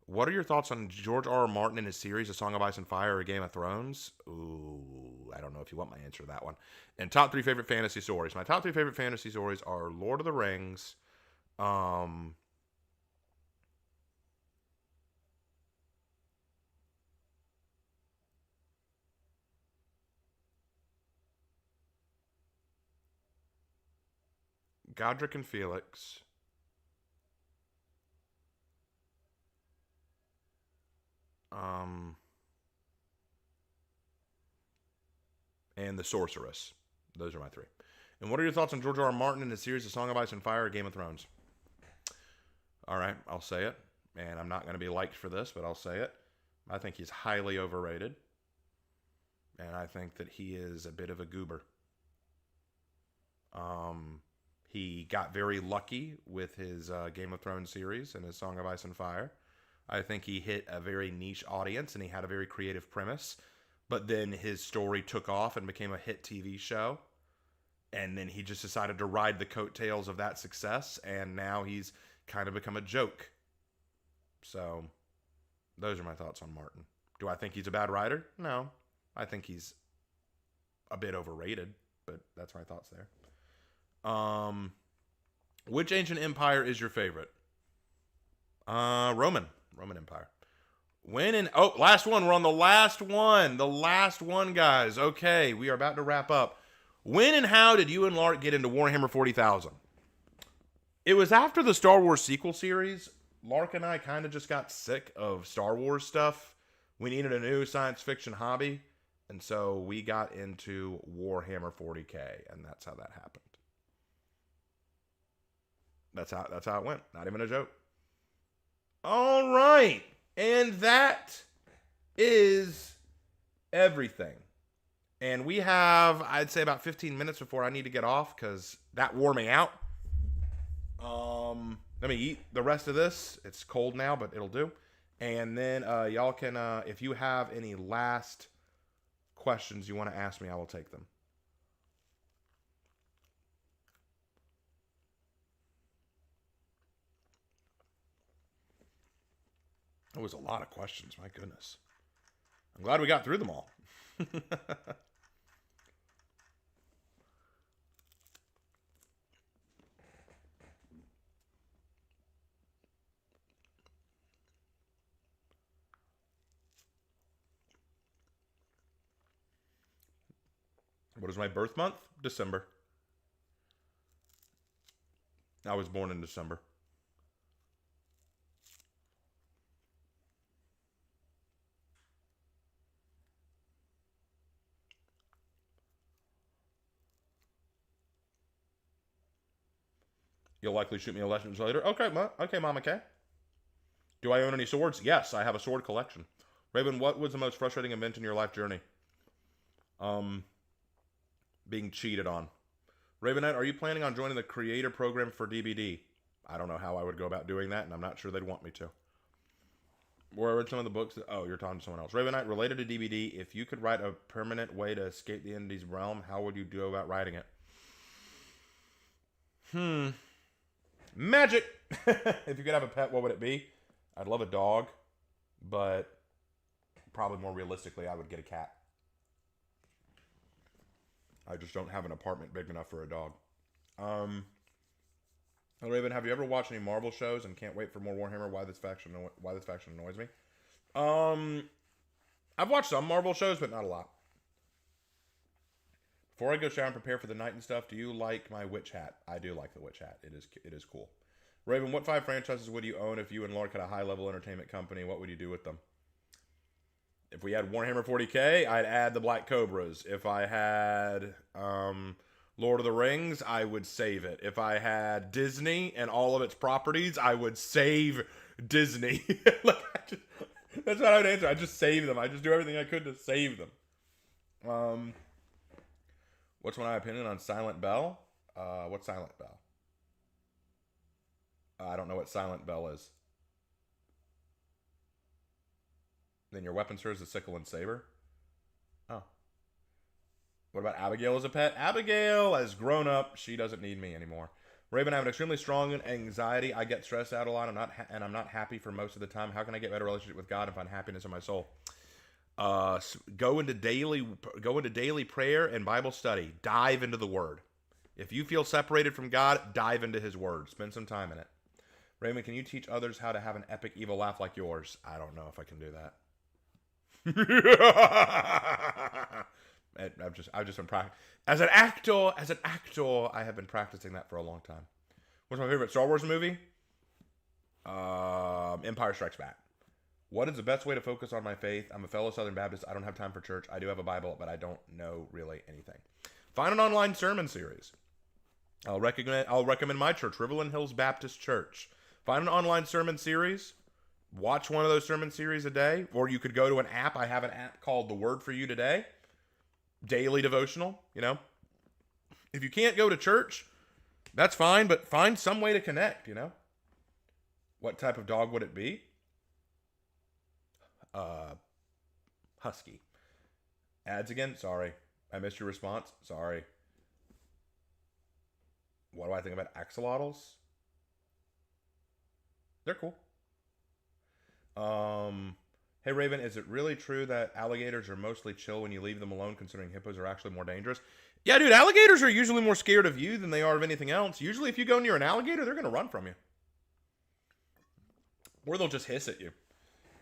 What are your thoughts on George R.R. Martin and his series, A Song of Ice and Fire or Game of Thrones? Ooh, I don't know if you want my answer to that one. And top 3 favorite fantasy stories. My top 3 favorite fantasy stories are Lord of the Rings, Godric and Felix, and The Sorceress. Those are my 3. And what are your thoughts on George R.R. Martin and his series, A Song of Ice and Fire or Game of Thrones? All right, I'll say it. And I'm not going to be liked for this, but I'll say it. I think he's highly overrated. And I think that he is a bit of a goober. He got very lucky with his Game of Thrones series and his Song of Ice and Fire. I think he hit a very niche audience and he had a very creative premise. But then his story took off and became a hit TV show. And then he just decided to ride the coattails of that success. And now he's kind of become a joke. So those are my thoughts on Martin. Do I think he's a bad writer? No. I think he's a bit overrated. But that's my thoughts there. Which ancient empire is your favorite? Roman Empire. Last one. We're on the last one. The last one, guys. Okay, we are about to wrap up. When and how did you and Lark get into Warhammer 40,000? It was after the Star Wars sequel series. Lark and I kind of just got sick of Star Wars stuff. We needed a new science fiction hobby. And so we got into Warhammer 40K. And that's how that happened. That's how it went. Not even a joke. All right. And that is everything. And we have, I'd say, about 15 minutes before I need to get off because that wore me out. Let me eat the rest of this. It's cold now, but it'll do. And then y'all can, if you have any last questions you want to ask me, I will take them. That was a lot of questions. My goodness. I'm glad we got through them all. What is my birth month? December. I was born in December. You'll likely shoot me a lesson later. Okay, okay, Mama K. Do I own any swords? Yes, I have a sword collection. Raven, what was the most frustrating event in your life journey? Um, Being cheated on. Ravenite, are you planning on joining the creator program for DBD? I don't know how I would go about doing that, and I'm not sure they'd want me to. Where are some of the books that, oh, you're talking to someone else. Ravenite, related to DBD, if you could write a permanent way to escape the entity's realm, how would you go about writing it? Magic! If you could have a pet, what would it be? I'd love a dog, but probably more realistically, I would get a cat. I just don't have an apartment big enough for a dog. Raven, have you ever watched any Marvel shows and can't wait for more Warhammer? Why this faction annoys me? I've watched some Marvel shows, but not a lot. Before I go shower and prepare for the night and stuff, do you like my witch hat? I do like the witch hat. It is cool. Raven, what 5 franchises would you own if you and Lark had a high-level entertainment company? What would you do with them? If we had Warhammer 40k, I'd add the Black Cobras. If I had Lord of the Rings, I would save it. If I had Disney and all of its properties, I would save Disney. That's what I would answer. I'd just save them. I'd just do everything I could to save them. What's my opinion on Silent Bell? What's Silent Bell? I don't know what Silent Bell is. Then your weapon serves a sickle and saber? Oh. What about Abigail as a pet? Abigail has grown up. She doesn't need me anymore. Raven, I have an extremely strong anxiety. I get stressed out a lot. I'm not happy for most of the time. How can I get a better relationship with God and find happiness in my soul? Go into daily prayer and Bible study. Dive into the Word. If you feel separated from God, dive into His Word. Spend some time in it. Raymond, can you teach others how to have an epic evil laugh like yours? I don't know if I can do that. I've just been practicing as an actor. I have been practicing that for a long time. What's my favorite Star Wars movie? Empire Strikes Back. What is the best way to focus on my faith? I'm a fellow Southern Baptist. I don't have time for church. I do have a Bible, but I don't know really anything. Find an online sermon series. I'll recommend my church, Riverland Hills Baptist Church. Find an online sermon series. Watch one of those sermon series a day. Or you could go to an app. I have an app called The Word for You Today. Daily devotional, you know. If you can't go to church, that's fine, but find some way to connect, you know. What type of dog would it be? Husky. Ads again? Sorry. I missed your response. Sorry. What do I think about axolotls? They're cool. Hey Raven, is it really true that alligators are mostly chill when you leave them alone, considering hippos are actually more dangerous? Yeah, dude, alligators are usually more scared of you than they are of anything else. Usually if you go near an alligator, they're going to run from you. Or they'll just hiss at you.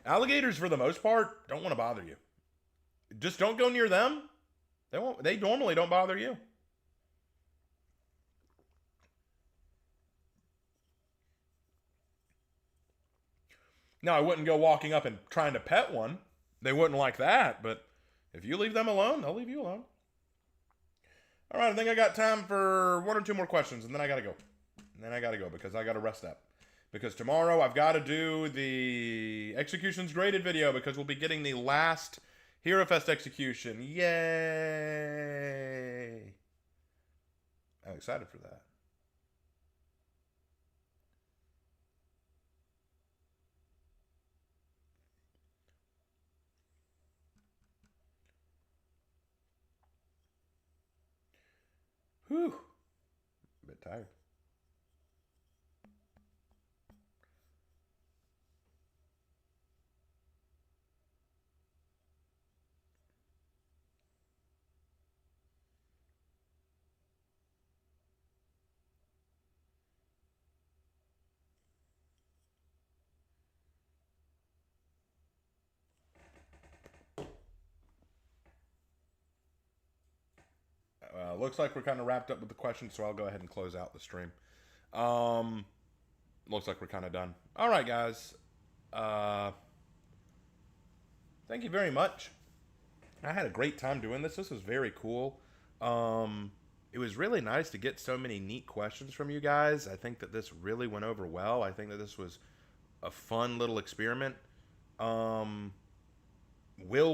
Alligators, for the most part, don't want to bother you. Just don't go near them. They normally don't bother you. Now, I wouldn't go walking up and trying to pet one. They wouldn't like that, but if you leave them alone, they'll leave you alone. All right, I think I got time for 1 or 2 more questions, and then I got to go. Because I got to rest up. Because tomorrow I've got to do the Executions Graded video because we'll be getting the last Hero Fest execution. Yay! I'm excited for that. Whew. A bit tired. looks like we're kind of wrapped up with the questions, so I'll go ahead and close out the stream. Looks like we're kind of done. All right, guys. Thank you very much. I had a great time doing this. This was very cool. It was really nice to get so many neat questions from you guys. I think that this really went over well. I think that this was a fun little experiment. Will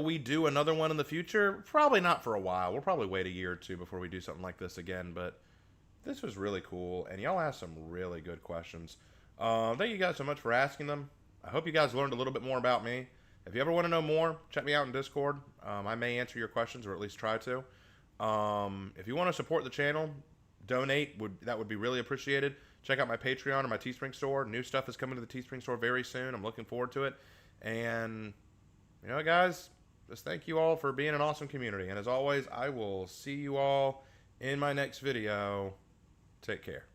we do another one in the future? Probably not for a while. We'll probably wait a year or two before we do something like this again, but this was really cool, and y'all asked some really good questions. Thank you guys so much for asking them. I hope you guys learned a little bit more about me. If you ever want to know more, check me out in Discord. I may answer your questions, or at least try to. If you want to support the channel, donate. That would be really appreciated. Check out my Patreon or my Teespring store. New stuff is coming to the Teespring store very soon. I'm looking forward to it. And, you know, guys, just thank you all for being an awesome community. And as always, I will see you all in my next video. Take care.